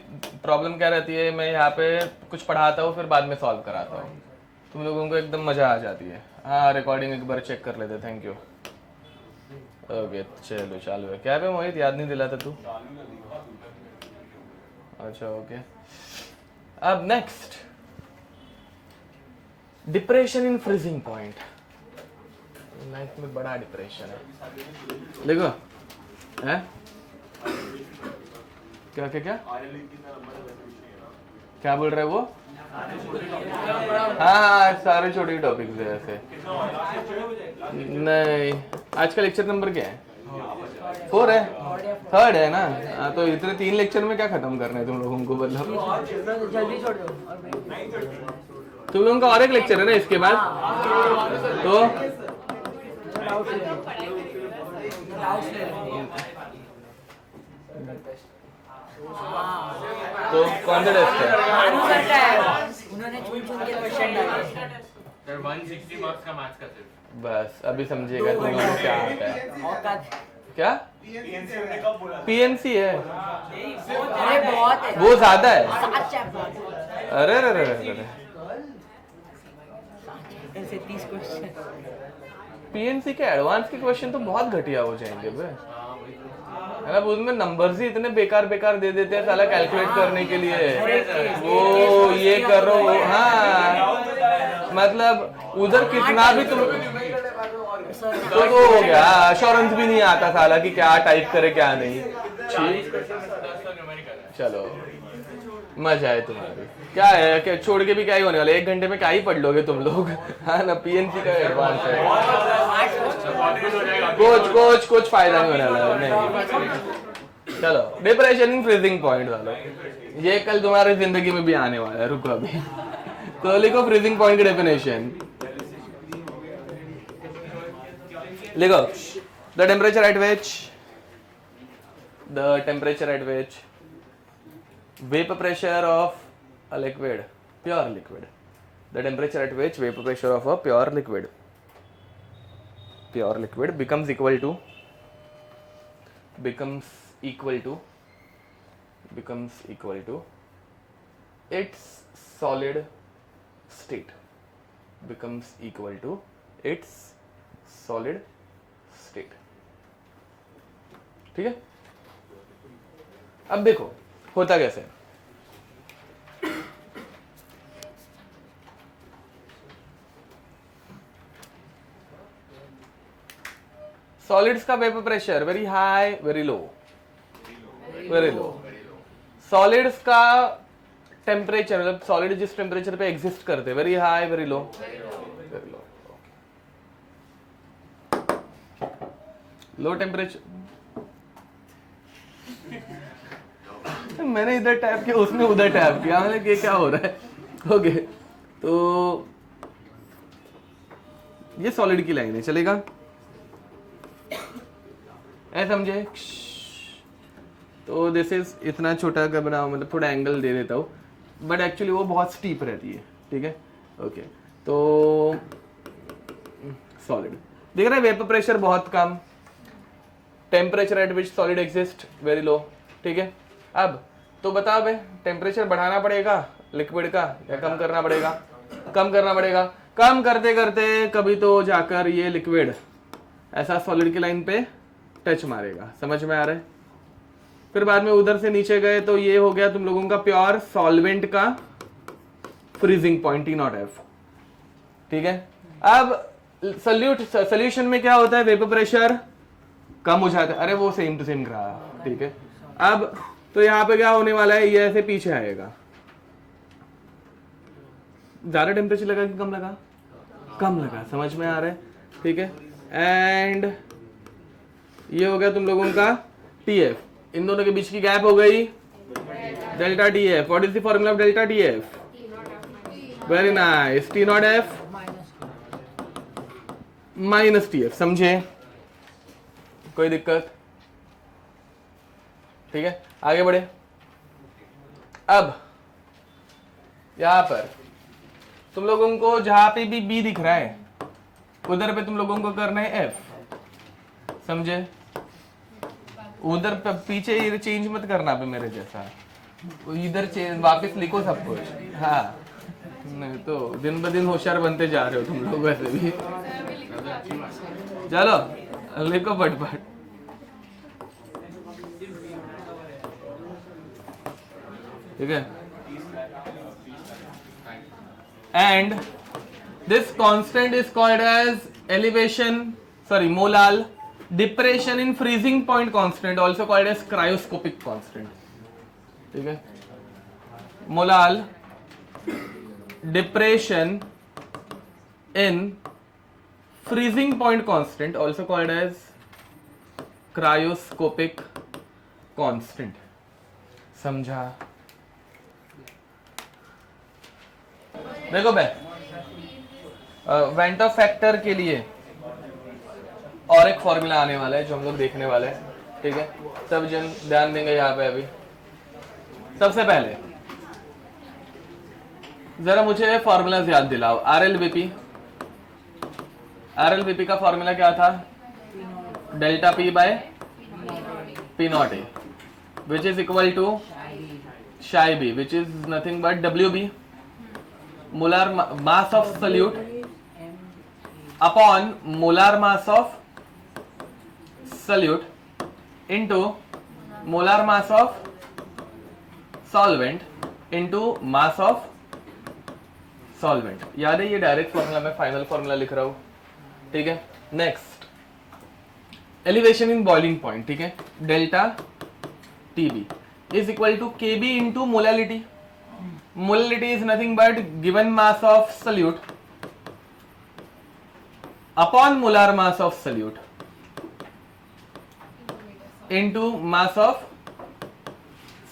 प्रॉब्लम क्या रहती है, मैं यहाँ पे कुछ पढ़ाता हूँ फिर बाद में सॉल्व कराता हूँ, तुम लोगों को एकदम मज़ा आ जाती है। हाँ, रिकॉर्डिंग एक बार चेक कर लेते, थैंक यू। ओके, चलो चालू है। क्या पे मोहित, याद नहीं दिलाता तू? अच्छा, ओके। अब next, depression in freezing point. Life में बड़ा डिप्रेशन है, देखो है क्या क्या क्या क्या बोल रहे वो? हाँ, सारे छोटे टॉपिक है ऐसे। नहीं, आज का लेक्चर नंबर क्या है? 4 है, 3rd है ना? हाँ, तो इतने 3 लेक्चर में क्या खत्म करना है तुम लोगों को? मतलब
जल्दी छोड़ दो।
तुम लोगों का और एक लेक्चर है ना इसके बाद, तो तो कौन सा टेस्ट है?
भानु सर का है, उन्होंने चुन चुन के क्वेश्चन डाले।
सर 160 मार्क्स का मैथ्स का सिर्फ।
बस अभी समझिएगा तुम लोगों को क्या आता है।
औकात।
क्या? पीएनसी है,
अरे बहुत है,
वो ज्यादा है।
7 चैप्टर
अरे अरे अरे अरे,
ऐसे 30 क्वेश्चन।
पीएनसी के एडवांस के क्वेश्चन तो बहुत घटिया हो जाएंगे बे, है ना? उसमें नंबर्स ही इतने बेकार बेकार दे देते हैं साला कैलकुलेट करने के लिए। वो ये करो, हाँ मतलब उधर कितना भी तुम तो हो गया, अश्योरेंस भी नहीं आता साला कि क्या टाइप करे क्या नहीं। ठीक, चलो मजा है तुम्हारी। क्या है क्या छोड़ के भी क्या ही होने वाला है, 1 घंटे में क्या ही पढ़ लोगे तुम लोग, हाँ ना? पीएनसी का एडवांस है, कुछ फायदा नहीं होने वाला नहीं। चलो डिप्रेशन इन फ्रीजिंग पॉइंट वालों, ये कल तुम्हारी जिंदगी में भी आने वाला है, रुको अभी। तो लिखो फ्रीजिंग पॉइंट की डेफिनेशन, लिखो the temperature at which vapor pressure of a liquid, pure liquid, the temperature at which vapor pressure of a pure liquid becomes equal to its solid state, ठीक है? अब देखो होता कैसे है। सॉलिड्स का vapour pressure very high, very low, solids का टेम्परेचर मतलब सॉलिड जिस टेम्परेचर पे एग्जिस्ट करते very high, very low, low temperature. मैंने इधर टैप किया, उसने उधर टैप किया, मैंने कि क्या हो रहा है। ओके तो ये सॉलिड की लाइन है, चलेगा? ऐसा समझे? तो दिस इज इतना छोटा का बना, मतलब थोड़ा एंगल दे देता हूँ, बट एक्चुअली वो बहुत स्टीप रहती है, ठीक है? ओके तो सॉलिड देख रहे हैं, वेपर प्रेशर बहुत कम, temperature at which solid exist very low, ठीक है? अब तो बताओ भाई, टेम्परेचर बढ़ाना पड़ेगा लिक्विड का या कम करना पड़ेगा? कम करना पड़ेगा। कम करते करते कभी तो जाकर ये लिक्विड ऐसा सॉलिड की लाइन पे टच मारेगा, समझ में आ रहा है? फिर बाद में उधर से नीचे गए तो ये हो गया तुम लोगों का प्योर सॉल्वेंट का फ्रीजिंग पॉइंट T0F, ठीक है? अब सोल्यूशन में क्या होता है, वेपर प्रेशर कम हो जाता है। अरे वो सेम टू सेम रहा, ठीक है? अब तो यहाँ पे क्या होने वाला है, ये ऐसे पीछे आएगा। ज्यादा टेम्परेचर लगा कि कम लगा? कम लगा, समझ में आ रहा है? ठीक है? एंड ये हो गया तुम लोगों का TF, इन दोनों के बीच की गैप हो गई delta TF। What is the formula of delta TF? Very nice, T0F minus TF, समझे? कोई दिक्कत? ठीक है, आगे बढ़े। अब यहां पर तुम लोगों को जहां पे भी B दिख रहा है उधर पे तुम लोगों को करना है F, समझे? उधर पीछे चेंज मत करना पे मेरे जैसा, इधर चेंज वापस लिखो सब कुछ, हाँ नहीं तो दिन ब दिन होशियार बनते जा रहे हो तुम लोग वैसे भी। चलो लिखो फटफट। ठीक है? And this constant is called as molal depression in freezing point constant, also called as cryoscopic constant, ठीक है? Molal depression in freezing point constant, also called as cryoscopic constant, समझा? देखो भाई, वेंटो फैक्टर के लिए और एक फॉर्मूला आने वाला है जो हम लोग देखने वाले हैं, ठीक है? सब जन ध्यान देंगे यहाँ पे अभी। सबसे पहले जरा मुझे फॉर्मूलाज याद दिलाओ। आरएलवीपी का फॉर्मूला क्या था? Delta P by P naught A which is equal to psi B which is nothing but W B molar mass of solute upon molar mass of solute into molar mass of solvent into mass of solvent. याद है ये डायरेक्ट फॉर्मूला, मैं फाइनल फॉर्मूला लिख रहा हूं, ठीक है। Next elevation in boiling point, ठीक है। Delta TB is equal to KB into molality. Molality is nothing but given mass of solute upon molar mass of solute into mass of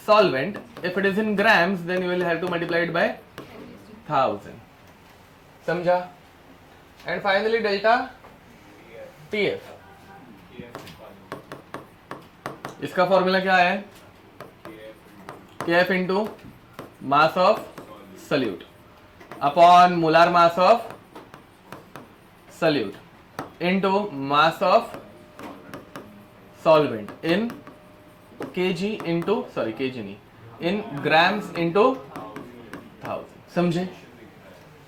solvent. If it is in grams, then you will have to multiply it by 1000. समझा? And finally delta TF. इसका फॉर्मूला क्या है? KF into mass of solute upon molar mass of solute into mass of solvent in kg into sorry kg नहीं इन ग्राम्स इंटू 1000। समझे?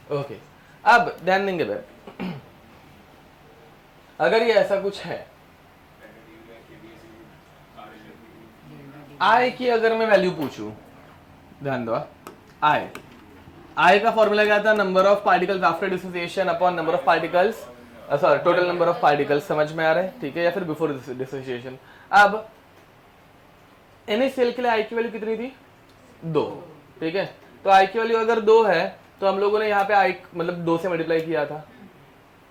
ओके, अब ध्यान देंगे बेटा, अगर ये ऐसा कुछ है, आई की अगर मैं वैल्यू पूछूं, ध्यान दो, आई का फॉर्मूला क्या था? Number of particles after dissociation upon number of particles, sorry total number of particles. समझ में आ रहा है? ठीक है, या फिर बिफोर डिसोसिएशन। अब NaCl के लिए आई की वैल्यू कितनी थी? 2, ठीक है। तो आई की वैल्यू अगर 2 है तो हम लोगों ने यहाँ पे आई मतलब 2 से मल्टीप्लाई किया था।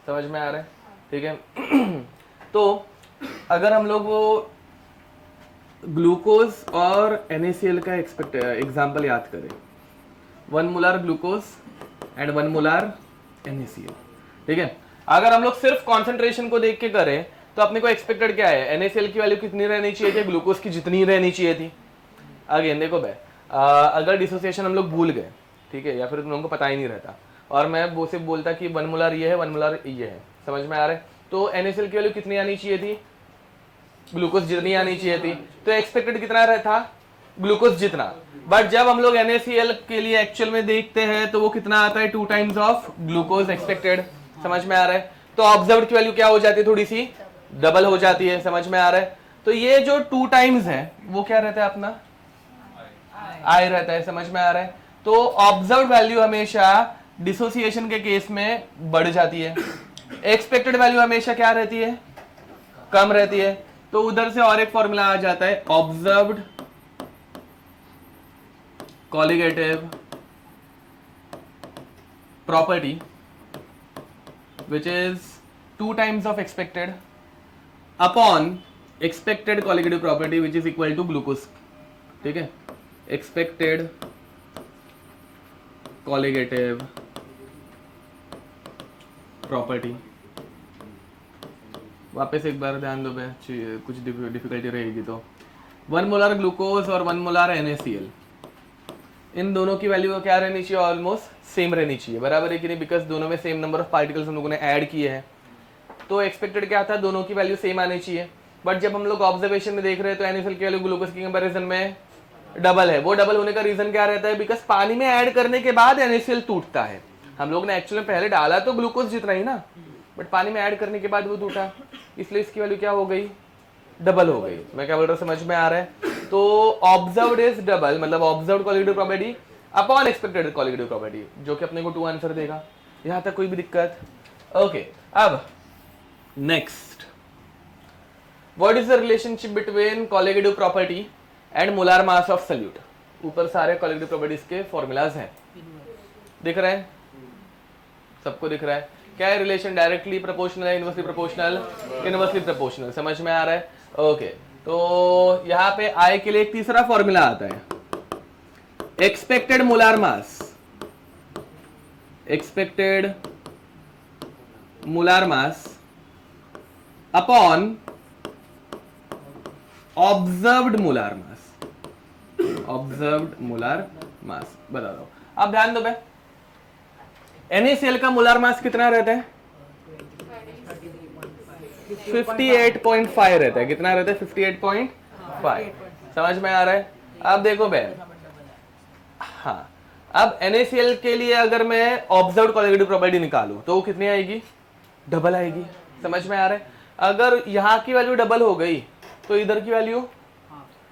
समझ में आ रहा है? ठीक है। तो अगर हम लोग वो ग्लूकोज और NaCl का एग्जाम्पल याद करें, 1 molar glucose and 1 molar NaCl, ठीक है। अगर हम लोग सिर्फ कॉन्सेंट्रेशन को देख के करें तो अपने को एक्सपेक्टेड क्या है? NaCl की वैल्यू कितनी रहनी चाहिए थी? ग्लूकोज की जितनी रहनी चाहिए थी। अगेन देखो भाई, अगर डिसोसिएशन हम लोग भूल गए, ठीक है, या फिर तुम लोगों को पता ही नहीं रहता और मैं वो सिर्फ बोलता कि 1 मोलर ये है 1 मोलर ये है, समझ में आ रहा है? तो NaCl की वैल्यू कितनी आनी चाहिए थी? ग्लूकोज जितनी आनी चाहिए थी। तो एक्सपेक्टेड कितना रहता? ग्लूकोज जितना। बट जब हम लोग NaCl के लिए एक्चुअल में देखते हैं तो वो कितना आता है? 2 टाइम्स ऑफ ग्लूकोज एक्सपेक्टेड। समझ में आ रहा है? तो ऑब्जर्व्ड की वैल्यू क्या हो जाती है? थोड़ी सी डबल हो जाती है। समझ में आ रहा है? तो ये जो 2 टाइम्स है वो क्या रहता है? अपना आई रहता है। समझ में आ रहा है? तो ऑब्जर्व्ड वैल्यू हमेशा डिसोसिएशन के केस में बढ़ जाती है, एक्सपेक्टेड वैल्यू हमेशा क्या रहती है? कम रहती है। तो उधर से और एक फॉर्मूला आ जाता है, observed colligative property which is 2 times of expected upon expected colligative property which is equal to glucose, ठीक है। expected colligative property, वापस एक बार ध्यान दो, कुछ डिफिकल्टी रहेगी तो 1 मोलर ग्लूकोज और 1 मोलर NaCl, इन दोनों की वैल्यू क्या रहनी चाहिए? ऑलमोस्ट सेम रहनी चाहिए, बराबर है कि नहीं? बिकॉज दोनों में सेम नंबर ऑफ पार्टिकल्स हम लोगों ने ऐड किए हैं, तो एक्सपेक्टेड क्या था? दोनों की वैल्यू सेम आनी चाहिए। बट जब हम लोग ऑब्जर्वेशन में देख रहे हैं तो NaCl की वैल्यू ग्लूकोज की कंपैरिजन में डबल है। वो डबल होने का रीजन क्या रहता है? बिकॉज पानी में ऐड करने के बाद NaCl टूटता है। हम लोग ने एक्चुअली पहले डाला तो ग्लूकोज जितना ही ना, बट पानी में ऐड करने के बाद वो टूटा, इसलिए इसकी वैल्यू क्या हो गई? डबल हो गई। मैं क्या बोल रहा हूँ? समझ में आ रहा है? तो ऑब्जर्व्ड इज डबल, मतलब observed colligative property upon expected colligative property, जो कि अपने को 2 आंसर देगा। यहां तक कोई भी दिक्कत? ओके, अब next, what is the relationship between colligative property and molar mass of salute? ऊपर सारे कॉलिगेटिव प्रॉपर्टीज के फॉर्मूलाज हैं, दिख रहे हैं? सबको दिख रहा है? क्या है रिलेशन? डायरेक्टली प्रोपोर्शनल है, इनवर्सली प्रोपोर्शनल, इनवर्सली प्रोपोर्शनल। समझ में आ रहा है? ओके, तो यहाँ पे आई के लिए एक तीसरा फॉर्मूला आता है, expected molar mass, expected molar mass upon observed molar mass, observed molar mass बता दो। अब ध्यान दो भाई, NaCl का मोलर मास कितना रहता है? 58.5 रहता है। कितना रहता है? 58.5। समझ में आ रहा है? अब देखो बहन, हाँ, अब NaCl के लिए अगर मैं ऑब्जर्व्ड कोलिगेटिव प्रॉपर्टी निकालूं तो वो कितनी आएगी? डबल आएगी। समझ में आ रहा है? अगर यहाँ की वैल्यू डबल हो गई तो इधर की वैल्यू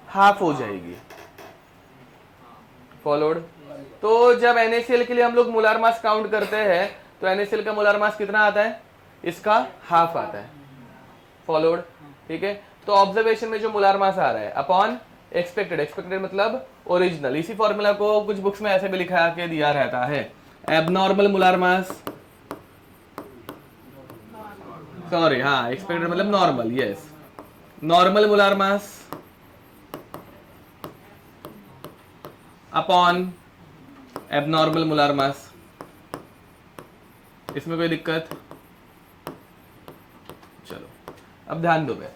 हाफ हो जाएगी। फॉलोड? तो जब NaCl के लिए हम लोग मोलर मास काउंट करते हैं तो NaCl का मोलर मास कितना आता है? इसका हाफ आता है। फॉलोड? ठीक है, तो ऑब्जर्वेशन में जो मोलर मास आ रहा है अपॉन एक्सपेक्टेड, एक्सपेक्टेड मतलब ओरिजिनल। इसी फॉर्मूला को कुछ बुक्स में ऐसे भी लिखा के दिया रहता है, एबनॉर्मल मोलर मास, सॉरी हाँ, एक्सपेक्टेड मतलब normal, yes, normal molar mass upon abnormal molar mass. इसमें कोई दिक्कत? चलो अब ध्यान दो बे,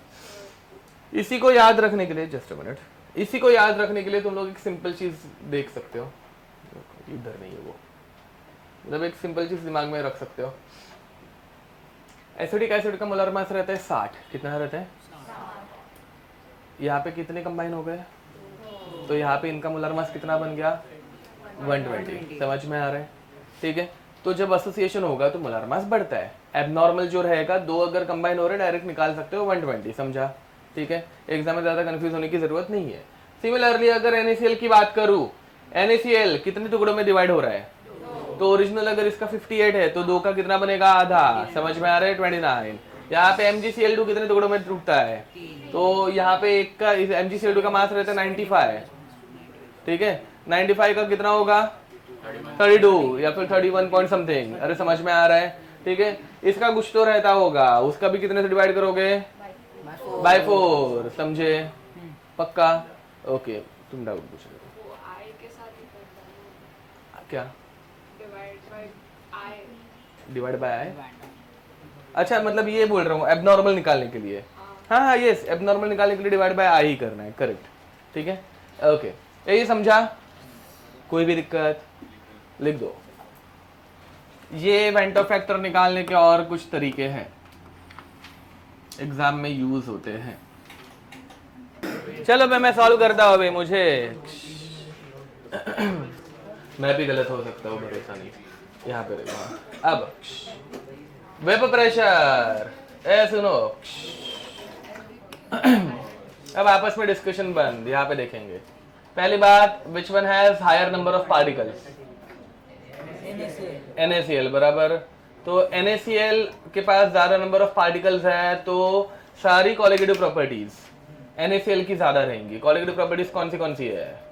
इसी को याद रखने के लिए, जस्ट अ मिनट, इसी को याद रखने के लिए तुम लोग एक सिंपल चीज देख सकते हो, इधर नहीं है वो, मतलब एक सिंपल चीज दिमाग में रख सकते हो। एसिडिक एसिड का मोलर मास रहता है 60। कितना रहता है? यहाँ पे कितने कंबाइन हो गए? तो यहाँ पे इनका मोलर मास कितना बन गया? 120। समझ में आ रहा है? ठीक है, तो जब एसोसिएशन होगा तो मोलर मास बढ़ता है। एबनॉर्मल जो रहेगा, दो अगर कंबाइन हो रहे डायरेक्ट निकाल सकते हो 120। समझा? ठीक है, एग्जाम में ज्यादा कंफ्यूज होने की जरूरत नहीं है। सिमिलरली अगर NaCl की बात करूं, NaCl कितने टुकड़ों में डिवाइड हो रहा है? तो ओरिजिनल अगर इसका 58 है तो 2 का कितना बनेगा? आधा। समझ में आ रहा है? 29। यहाँ पे MgCl2 कितने टुकड़ों में टूटता है? तो यहाँ पे एक का MgCl2 का मास रहता है 95। ठीक है, 95 का कितना होगा? 32 या फिर 31 पॉइंट समथिंग। अरे समझ में आ रहा है? ठीक है, इसका कुछ तो रहता होगा, उसका भी कितने से डिवाइड करोगे? बाय 4। समझे? पक्का? ओके, तुम डाउट पूछ रहे हो। क्या? डिवाइड बाय आई? अच्छा, मतलब ये बोल रहा हूँ एबनॉर्मल निकालने के लिए। हाँ हाँ, यस, एबनॉर्मल निकालने के लिए डिवाइड बाय आई ही करना है। करेक्ट, ठीक है, ओके, यही समझा? कोई भी दिक्कत? लिख दो। ये वेंटो फैक्टर निकालने के और कुछ तरीके हैं, एग्जाम में यूज होते हैं। चलो मैं सॉल्व करता हूँ अभी, मुझे मैं भी गलत हो सकता हूँ, भरोसा नहीं। यहाँ पे देखो, अब वेपर प्रेशर, ए सुनो, अब आपस में डिस्कशन बंद। यहाँ पे देखेंगे पहली बात, which one has higher number of particles? NaCl बराबर। तो NaCl के पास ज्यादा नंबर ऑफ पार्टिकल्स है तो सारी कोलिगेटिव प्रॉपर्टीज NaCl की ज्यादा रहेंगी। कोलिगेटिव प्रॉपर्टीज कौन सी है?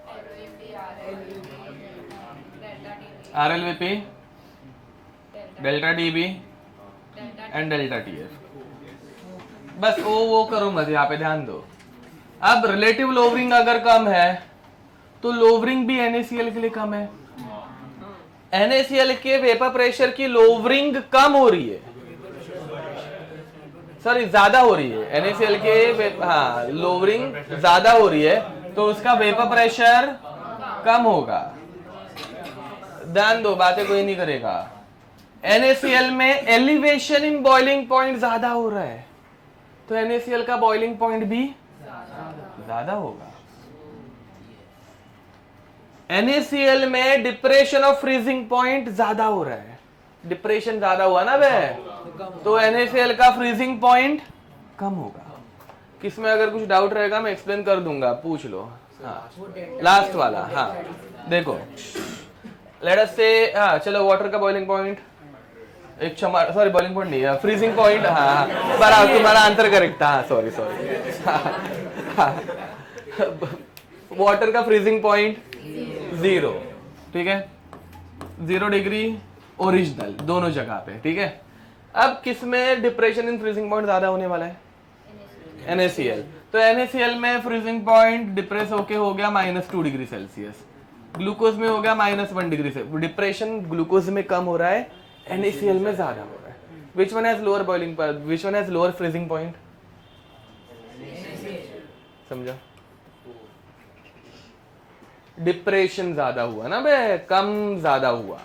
RLVP, delta DB and delta TF। बस वो करो मत, यहाँ पे ध्यान दो। अब रिलेटिव लोवरिंग अगर कम है तो लोवरिंग भी NaCl के लिए कम है। NaCl के वेपर प्रेशर की लोवरिंग कम हो रही है, सॉरी ज्यादा हो रही है। NaCl के हाँ लोवरिंग ज्यादा हो रही है तो उसका वेपर प्रेशर कम होगा। ध्यान दो, बातें कोई नहीं करेगा। NaCl में एलिवेशन इन बॉइलिंग पॉइंट ज्यादा हो रहा है तो NaCl का बॉइलिंग पॉइंट भी ज्यादा होगा। NaCl में डिप्रेशन ऑफ फ्रीजिंग पॉइंट ज्यादा हो रहा है, डिप्रेशन ज्यादा हुआ ना बे, तो NaCl का फ्रीजिंग पॉइंट कम होगा। किसमें अगर कुछ डाउट रहेगा मैं एक्सप्लेन कर दूंगा, पूछ लो। हाँ, लास्ट वाला, हाँ देखो, लेट अस से, हाँ चलो, वाटर का बॉइलिंग पॉइंट, एक क्षमा, सॉरी बॉइलिंग पॉइंट नहीं, फ्रीजिंग पॉइंट, हाँ बराबर, तुम्हारा आंसर करेक्ट था, सॉरी वाटर का फ्रीजिंग पॉइंट 0, ठीक है, 0 डिग्री ओरिजिनल दोनों जगह पे, ठीक है। अब किसमें डिप्रेशन इन फ्रीजिंग पॉइंट ज्यादा होने वाला है? NaCl। तो NaCl में फ्रीजिंग पॉइंट डिप्रेस होके हो गया -2 डिग्री सेल्सियस, ग्लूकोज में हो गया -1 डिग्री से, डिप्रेशन ग्लूकोज में कम हो रहा है, NaCl में ज्यादा हो रहा है। Which one has lower boiling point, which one has lower freezing point? समझा? डिप्रेशन ज्यादा हुआ ना बे, कम ज्यादा हुआ।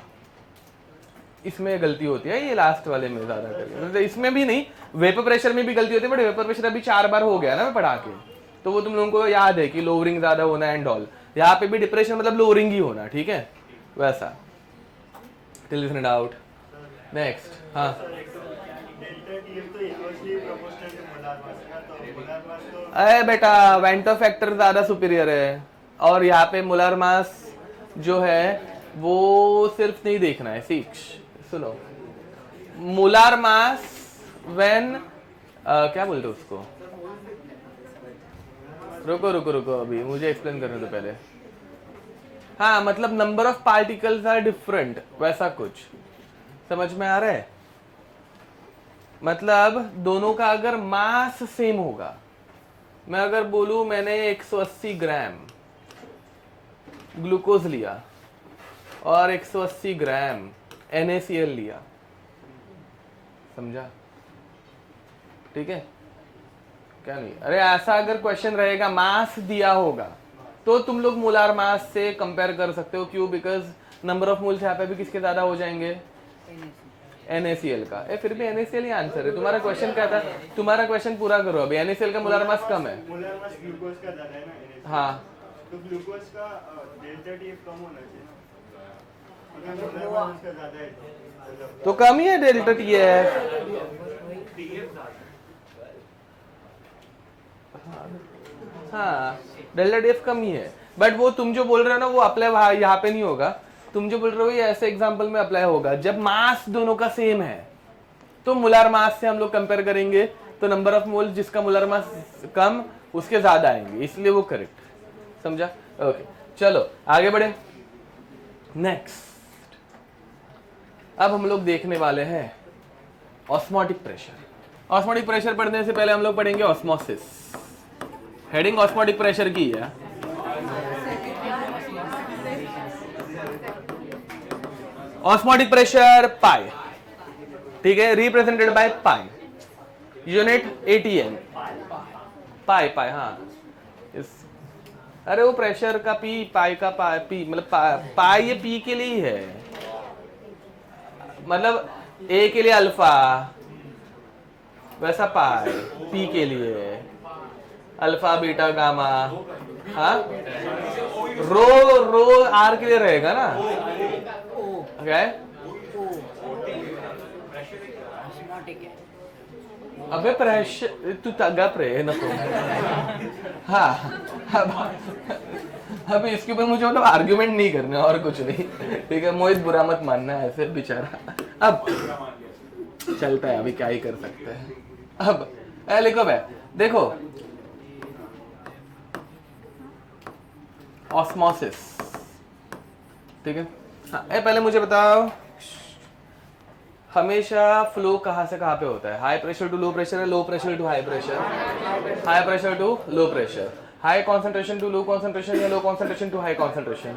इसमें गलती होती है, ये लास्ट वाले में ज्यादा करिए, इसमें भी नहीं, वेपर प्रेशर में भी गलती होती है, बट वेपर प्रेशर अभी 4 बार हो गया ना मैं पढ़ा के, तो वो तुम लोगों को याद है कि लोअरिंग ज्यादा होना एंड ऑल। यहाँ पे भी डिप्रेशन मतलब लोअरिंग ही होना, ठीक है वैसा। Till is doubt. नेक्स्ट, हाँ अरे बेटा वेंटो फैक्टर ज्यादा सुपीरियर है, और यहाँ पे मोलर मास जो है वो सिर्फ नहीं देखना है, सीख सुनो। मोलर मास व्हेन क्या बोलते हैं उसको, रुको रुको रुको अभी मुझे एक्सप्लेन करने दो पहले। हाँ मतलब number of particles are different, वैसा कुछ समझ में आ रहा है। मतलब दोनों का अगर मास सेम होगा, मैं अगर बोलूं मैंने 180 ग्राम ग्लूकोज लिया और 180 ग्राम NaCl लिया, समझा, ठीक है क्या नहीं। अरे ऐसा अगर क्वेश्चन रहेगा मास दिया होगा तो तुम लोग मोलार मास से कंपेयर कर सकते हो, क्यों, बिकॉज नंबर ऑफ मोल्स यहाँ पे भी किसके ज्यादा हो जाएंगे, NaCl का। फिर भी NaCl ही आंसर है। तुम्हारा क्वेश्चन क्या था, तुम्हारा क्वेश्चन पूरा करो अभी। NaCl का मोलार मास कम है,
मोलर मास ग्लूकोज का ज्यादा है ना,
हाँ
तो ग्लूकोज का डेल्टा टी कम होना चाहिए ना, अगर मोलर मास का ज्यादा है
तो कम ही है डेल्टा टी है। हाँ डेल्टा टी एफ कम ही है, बट वो तुम जो बोल रहे हो ना वो अप्लाई यहाँ पे नहीं होगा। तुम जो बोल रहे हो ये ऐसे एग्जांपल में अप्लाई होगा जब मास दोनों का सेम है, तो मोलर मास से हम लोग कंपेयर करेंगे तो नंबर ऑफ मोल जिसका मोलर मास कम उसके ज्यादा आएंगे, इसलिए वो करेक्ट, समझा। ओके चलो आगे बढ़े। नेक्स्ट अब हम लोग देखने वाले हैं ऑस्मोटिक प्रेशर। ऑस्मोटिक प्रेशर पढ़ने से पहले हम लोग पढ़ेंगे ऑस्मोसिस। हेडिंग ऑस्मोटिक प्रेशर की है। ऑस्मोटिक प्रेशर पाई, ठीक है, represented by pi, unit ATM, पाई पाई, हाँ इस, अरे वो प्रेशर का पी, पाई का पाई, पी मतलब पाई ये पी के लिए ही है, मतलब ए के लिए अल्फा, वैसा पाई पी के लिए अल्फा बीटा गामा, हाँ रो रो आर के लिए रहेगा ना, क्या अबे प्रेशर तू गप रहे ना तो। हाँ अब इसके ऊपर मुझे मतलब आर्ग्यूमेंट नहीं करना और कुछ नहीं, ठीक है। मोहित बुरा मत मानना है ऐसे बेचारा, अब चलता है, अभी क्या ही कर सकते हैं। अब लिखो भाई, देखो ऑस्मोसिस, ठीक है। हाँ पहले मुझे बताओ हमेशा फ्लो कहाँ से कहाँ पे होता है, high pressure to low pressure है, low pressure to high pressure, high pressure to low pressure, high concentration to low concentration या low concentration to high concentration,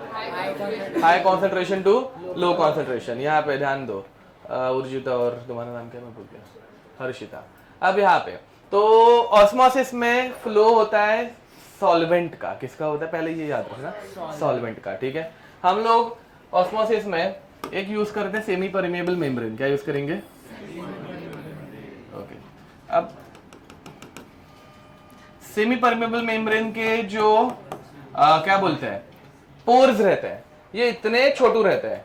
high concentration to low concentration. यहाँ पे ध्यान दो, उर्जिता और तुम्हारा नाम क्या मैं भूल गया, हर्षिता। अब यहाँ पे तो ऑस्मोसिस में फ्लो होता है सॉल्वेंट का, किसका होता है पहले ये याद रखना, सॉल्वेंट का, ठीक है। हम लोग ऑस्मोसिस में एक यूज करते हैं सेमी परमेबल मेम्ब्रेन, क्या यूज करेंगे, ओके। अब सेमी परमेबल मेम्ब्रेन के जो क्या बोलते हैं पोर्स रहते हैं, ये इतने छोटू रहते हैं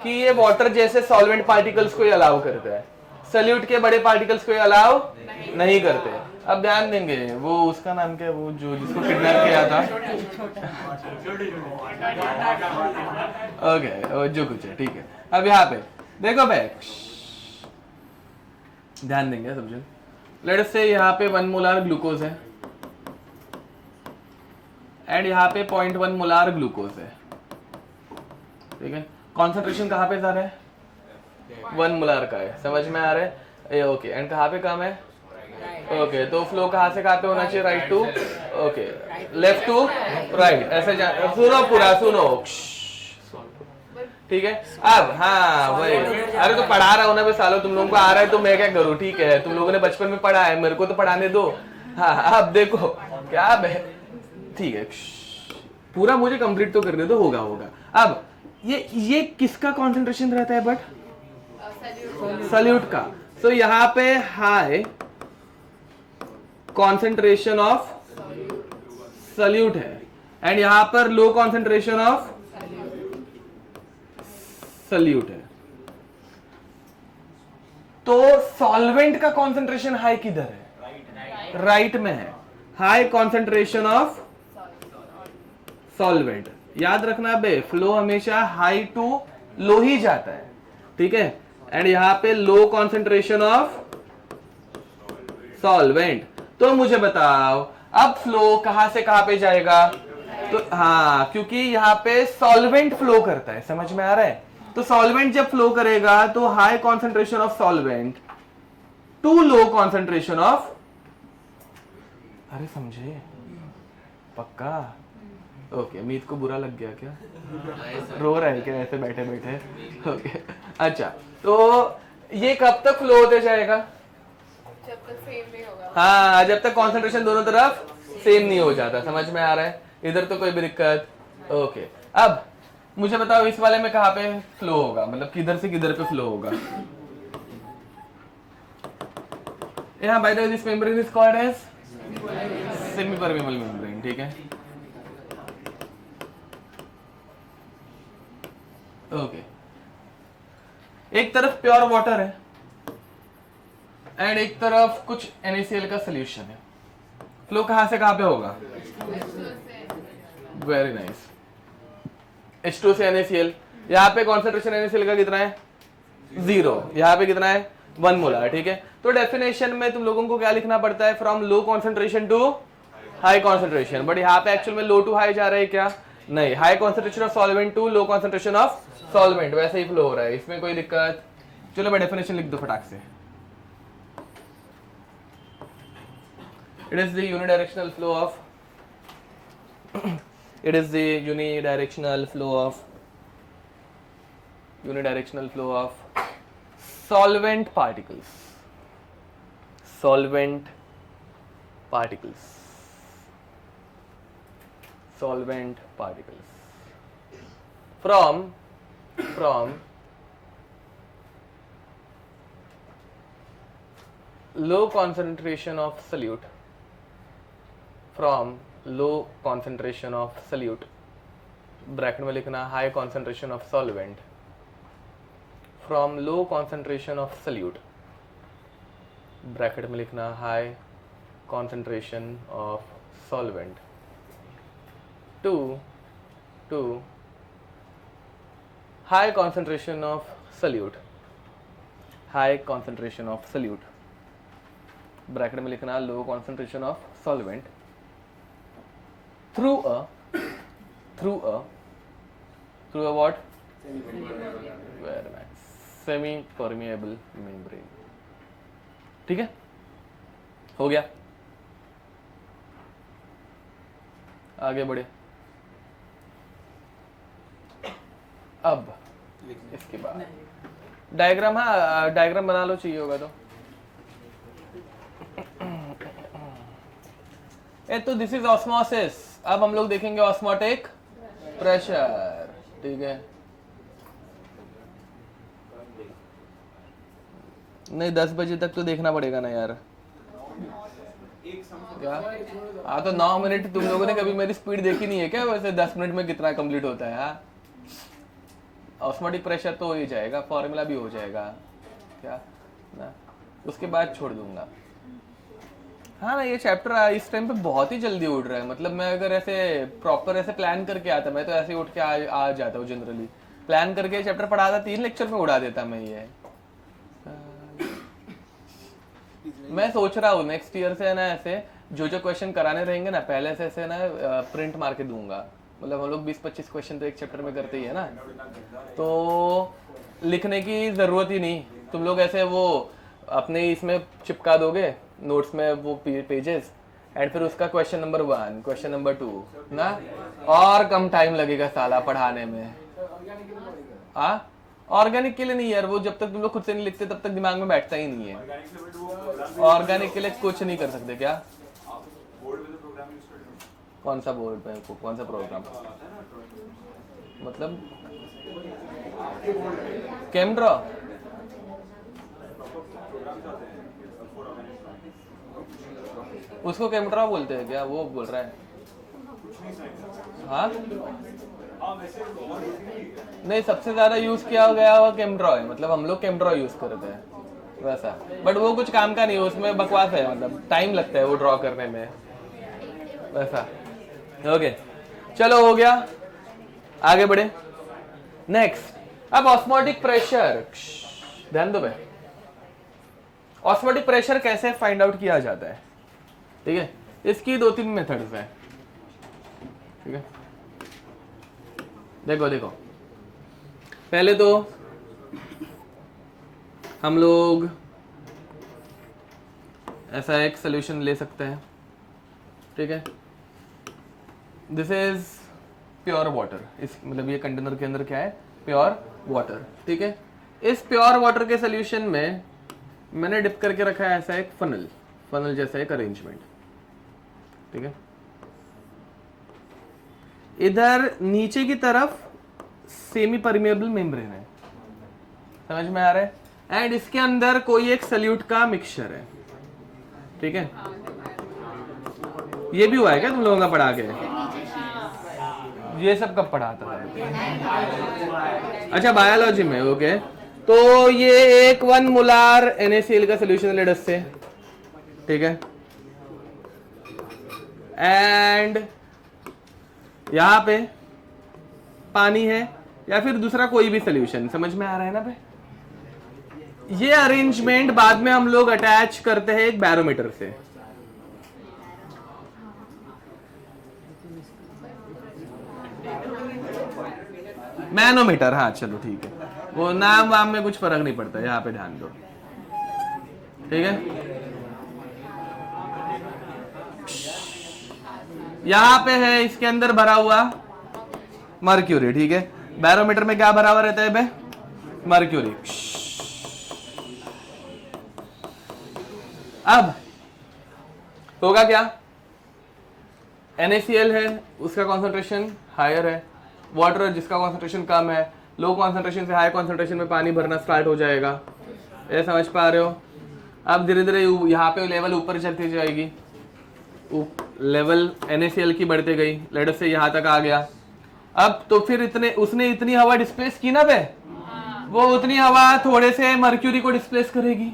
कि ये वाटर जैसे सॉल्वेंट पार्टिकल्स को ही अलाउ करते हैं, सल्यूट के बड़े पार्टिकल्स को ही अलाउ नहीं करते। अब ध्यान देंगे, वो उसका नाम क्या है, वो जो जिसको किडनैप किया था, ओके जो कुछ है, ठीक है। अब यहाँ पे देखो भाई ध्यान देंगे समझो, लेट्स से यहाँ पे 1 मोलार ग्लूकोज है एंड यहाँ पे 0.1 मोलार ग्लूकोज है, ठीक है। कॉन्सेंट्रेशन कहाँ पे ज्यादा है, 1 मोलार का है, समझ में आ रहा है, ओके। एंड कहाँ पे कम है, ओके। तो फ्लो कहाँ से कहाँ पे होना चाहिए, right to, okay, left to right, ऐसे सुनो पूरा सुनो, ठीक है। अब हाँ वही, अरे तो पढ़ा रहा हूँ ना मैं सालों, तुम लोगों को आ रहा है तो मैं क्या करूँ, ठीक है। तुम लोगों ने बचपन में पढ़ा है, मेरे को तो पढ़ाने दो। हाँ अब देखो क्या है, ठीक है, पूरा मुझे कंप्लीट तो करने दो, होगा होगा। अब ये किसका कॉन्सेंट्रेशन रहता है बट सल्यूट का। तो यहाँ पे हाई कॉन्सेंट्रेशन ऑफ सल्यूट है एंड यहां पर लो कॉन्सेंट्रेशन ऑफ सल्यूट है। तो सॉल्वेंट का कॉन्सेंट्रेशन हाई किधर है? राइट में है। High concentration of solvent. याद रखना बे, फ्लो हमेशा हाई टू लो ही जाता है, ठीक है। एंड यहां पे लो कॉन्सेंट्रेशन ऑफ सॉल्वेंट। तो मुझे बताओ अब फ्लो कहां से कहां पे जाएगा? तो हाँ, क्योंकि यहां पे सॉल्वेंट फ्लो करता है, समझ में आ रहा है। तो सॉल्वेंट जब फ्लो करेगा तो high concentration of solvent to low concentration of, अरे समझे पक्का? ओके, मीत को बुरा लग गया क्या? रो रहा है क्या ऐसे बैठे बैठे? ओके अच्छा, तो ये कब तक फ्लो होते जाएगा?
जब तक सेम नहीं होगा।
हाँ, जब तक कॉन्सेंट्रेशन दोनों तरफ सेम नहीं हो जाता। समझ में आ रहा है? इधर तो कोई भी दिक्कत? ओके, अब मुझे बताओ इस वाले में कहाँ पे फ्लो होगा, मतलब किधर से किधर पे फ्लो होगा? यहाँ by the way this membrane is called as semi permeable membrane, ठीक है। ओके, एक तरफ प्योर वाटर है एंड एक तरफ कुछ NaCl का सोल्यूशन है। फ्लो कहां से कहां पे होगा? Very nice. H2 से NaCl। यहाँ पे कॉन्सेंट्रेशन NaCl का कितना है? 0। यहाँ पे कितना है? 1 मोलर, ठीक है। तो डेफिनेशन में तुम लोगों को क्या लिखना पड़ता है? From low concentration to high concentration. But यहाँ पे एक्चुअल में लो टू हाई जा रहा है क्या? नहीं, high concentration of solvent to low concentration of solvent, वैसे ही फ्लो हो रहा है, इसमें कोई दिक्कत? चलो मैं डेफिनेशन लिख दो फटाक से। It is the unidirectional flow of it is the unidirectional flow of solvent particles from low concentration of solute bracket में लिखना high concentration of solvent, from low concentration of solute bracket में लिखना high concentration of solvent to high concentration of solute bracket में लिखना low concentration of solvent through a what? Very nice. Semi permeable membrane. ठीक है, हो गया। आगे बढ़े। अब इसके बाद डायग्राम, हाँ डायग्राम बना लो, चाहिए होगा तो। तो दिस इज ऑस्मोसिस। अब हम लोग देखेंगे ऑस्मोटिक प्रेशर, ठीक है। नहीं 10 बजे तक तो देखना पड़ेगा ना यार। क्या? हाँ तो 9 मिनट तुम लोगों ने कभी मेरी स्पीड देखी नहीं है क्या? वैसे 10 मिनट में कितना कंप्लीट होता है? हाँ, ऑस्मोटिक प्रेशर तो हो ही जाएगा, फॉर्मूला भी हो जाएगा क्या ना, उसके बाद छोड़ दूंगा। हाँ ना, ये चैप्टर इस टाइम पे बहुत ही जल्दी उठ रहा है। मतलब मैं अगर ऐसे प्रॉपर ऐसे प्लान करके आता, मैं तो ऐसे ही उठ के आ जाता हूँ। जनरली प्लान करके चैप्टर पढ़ाता, 3 लेक्चर में उड़ा देता मैं ये। मैं सोच रहा हूँ नेक्स्ट ईयर से ना ऐसे जो क्वेश्चन कराने रहेंगे ना, पहले से ऐसे ना प्रिंट मार के दूंगा। मतलब हम लोग 20-25 क्वेश्चन तो एक चैप्टर में करते ही है ना, तो लिखने की जरूरत ही नहीं। तुम लोग ऐसे वो अपने इसमें चिपका दोगे नोट्स में वो पेजेस, एंड फिर उसका क्वेश्चन नंबर 1, क्वेश्चन नंबर 2 ना, और कम टाइम लगेगा साला पढ़ाने में। हाँ, ऑर्गेनिक के लिए नहीं यार, वो जब तक तुम लोग खुद से नहीं लिखते तब तक दिमाग में बैठता ही नहीं है। ऑर्गेनिक के लिए कुछ नहीं कर सकते क्या? कौन सा बोर्ड पे, कौन सा प्रोग्राम, मतलब कैमड्रॉ? उसको कैमड्रॉ बोलते हैं क्या? वो बोल रहा है। हाँ नहीं, सबसे ज्यादा यूज किया गया हुआ कैमड्रॉ है, मतलब हम लोग कैमड्रॉ यूज करते हैं वैसा, बट वो कुछ काम का नहीं है, उसमें बकवास है, मतलब टाइम लगता है वो ड्रॉ करने में वैसा। ओके चलो हो गया, आगे बढ़े। नेक्स्ट, अब ऑस्मोटिक प्रेशर, ध्यान दो भाई, ऑस्मोटिक प्रेशर कैसे फाइंड आउट किया जाता है, ठीक है? इसकी 2-3 मेथड्स हैं, ठीक है? देखो देखो, पहले तो हम लोग ऐसा एक सोल्यूशन ले सकते हैं, ठीक है? दिस इज प्योर वाटर, इस मतलब ये कंटेनर के अंदर क्या है? प्योर वाटर, ठीक है? इस प्योर वाटर के सोल्यूशन में मैंने डिप करके रखा है ऐसा एक फनल जैसा एक अरेंजमेंट, ठीक है? इधर नीचे की तरफ सेमी परमिएबल मेम्ब्रेन है, समझ में आ रहा है? एंड इसके अंदर कोई एक सल्यूट का मिक्सचर है, ठीक है? ये भी हुआ है क्या तुम लोगों का पढ़ा के? ये सब कब पढ़ा था? अच्छा बायोलॉजी में, ओके। तो ये एक 1 मोलार NaCl का सोल्यूशन लेट अस से, ठीक है? एंड यहाँ पे पानी है या फिर दूसरा कोई भी सोल्यूशन, समझ में आ रहा है ना भाई? ये अरेंजमेंट बाद में हम लोग अटैच करते हैं एक बैरोमीटर से, मैनोमीटर, हाँ चलो ठीक है, वो नाम वाम में कुछ फर्क नहीं पड़ता, यहाँ पे ध्यान दो, ठीक है? यहाँ पे है इसके अंदर भरा हुआ मर्क्यूरी, ठीक है? बैरोमीटर में क्या भरा हुआ रहता है बे? मर्क्यूरी। अब होगा क्या? NaCl है, उसका कॉन्सेंट्रेशन हायर है, वाटर जिसका कॉन्सेंट्रेशन कम है, लो कॉन्सेंट्रेशन से हाई कॉन्सेंट्रेशन में पानी भरना स्टार्ट हो जाएगा, ये समझ पा रहे हो? अब धीरे धीरे यहाँ पे लेवल ऊपर चलती जाएगी, लेवल NaCl की बढ़ती गई, लेट अस से यहाँ तक आ गया। अब तो फिर उसने इतनी हवा डिस्प्लेस की ना बे, वो उतनी हवा थोड़े से मर्क्यूरी को डिस्प्लेस करेगी,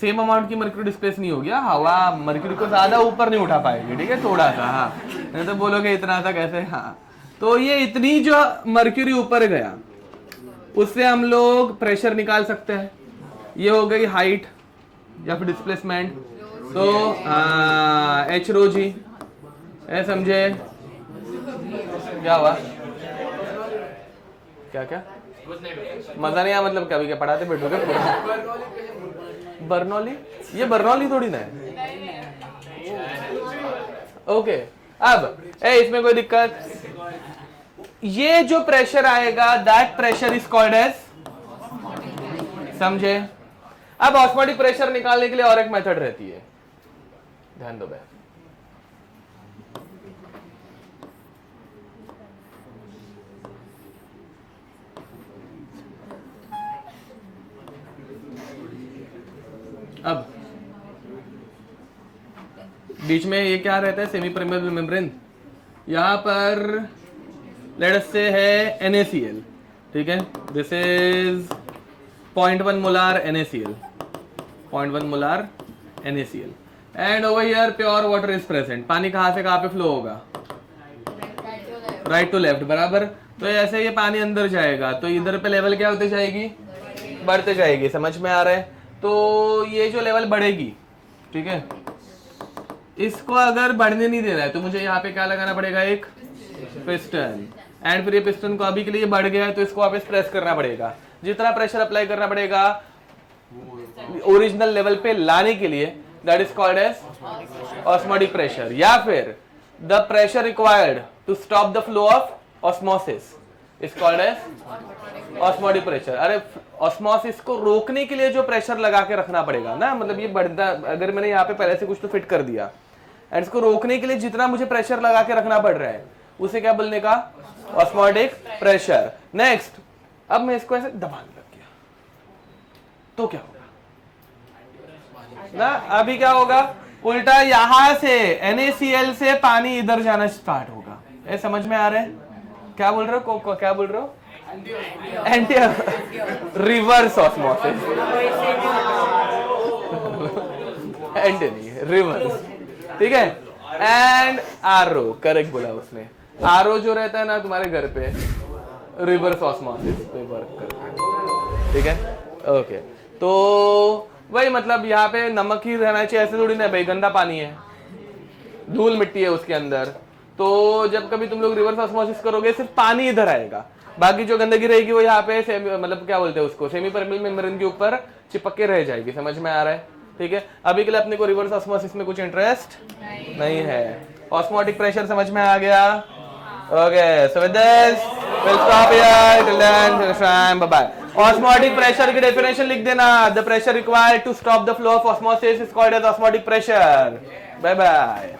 सेम अमाउंट की मर्क्यूरी डिस्प्लेस नहीं हो गया, हवा मर्क्यूरी को ज्यादा ऊपर नहीं उठा पाएगी, ठीक है? थोड़ा सा, हाँ, नहीं तो बोलोगे इतना सा कैसे, हाँ। तो ये इतनी जो मर्क्यूरी ऊपर गया उससे हम लोग प्रेशर निकाल सकते हैं, ये हो गई हाइट या फिर डिस्प्लेसमेंट। तो H रो जी, समझे क्या हुआ? क्या क्या मजा नहीं आया, मतलब क्या भी क्या पढ़ाते बैठोगे पूरा? बर्नौली, ये बर्नौली थोड़ी ना है, ओके। अब इसमें कोई दिक्कत? ये जो प्रेशर आएगा that pressure is called as, समझे? अब ऑस्मोटिक प्रेशर निकालने के लिए और एक मेथड रहती है, ध्यान दो भाई। अब बीच में ये क्या रहता है? Semi permeable membrane. यहां पर लेट अस से है NaCl, ठीक है? This is 0.1 molar NaCl, 0.1 molar NaCl, and over here pure water is present. पानी कहां से कहां पे फ्लो होगा? राइट टू लेफ्ट, बराबर। तो ऐसे ये पानी अंदर जाएगा तो इधर पे लेवल क्या होती जाएगी? बढ़ते जाएगी, समझ में आ रहा है? तो ये जो लेवल बढ़ेगी, ठीक है, इसको अगर बढ़ने नहीं देना है तो मुझे यहाँ पे क्या लगाना पड़ेगा? एक पिस्टन, एंड फिर ये पिस्टन को अभी के लिए बढ़ गया है तो इसको वापस प्रेस करना पड़ेगा, जितना प्रेशर अप्लाई करना पड़ेगा ओरिजिनल लेवल पे लाने के लिए, that is called as osmotic pressure, या फिर the pressure required to stop the flow of osmosis is called as osmotic pressure. अरे ऑस्मोसिस को रोकने के लिए जो प्रेशर लगा के रखना पड़ेगा ना, मतलब ये बढ़ता, अगर मैंने यहाँ पे पहले से कुछ तो फिट कर दिया, एंड इसको रोकने के लिए जितना मुझे प्रेशर लगा के रखना पड़ रहा है उसे क्या बोलने का, ऑस्मोटिक प्रेशर। नेक्स्ट, अब मैं इसको ऐसे दबाने लग गया तो क्या होगा ना, अभी क्या होगा, उल्टा यहां से NaCl से पानी इधर जाना स्टार्ट होगा। ये समझ में आ रहा है? क्या बोल रहे हो, क्या बोल रहे हो? एंटी रिवर्स ऑस्मोसिस, एंटी नहीं, रिवर्स, ठीक है। एंड आरओ, करेक्ट बोला उसने। आरओ जो रहता है ना तुम्हारे घर पे, रिवर्स ऑस्मोसिस पे वर्क करता है, ठीक है। ओके, तो वही मतलब यहाँ पे नमक ही रहना चाहिए, ऐसे थोड़ी ना भाई, गंदा पानी है, धूल मिट्टी है उसके अंदर। तो जब कभी तुम लोग रिवर्स ऑस्मोसिस करोगे सिर्फ पानी इधर आएगा, बाकी जो गंदगी रहेगी वो यहाँ पे मतलब क्या बोलते हैं उसको, सेमी परमेबल मेम्ब्रेन के ऊपर चिपक के रह जाएगी। समझ में आ रहा है? ठीक है। अभी के लिए अपने को रिवर्स ऑस्मोसिस में कुछ इंटरेस्ट नहीं है। ऑस्मोटिक प्रेशर समझ में आ गया? Okay, so with this will stop here, till then bye bye. Osmotic pressure की डेफिनेशन लिख देना, the pressure required to stop the flow of osmosis is called as osmotic pressure. Bye bye.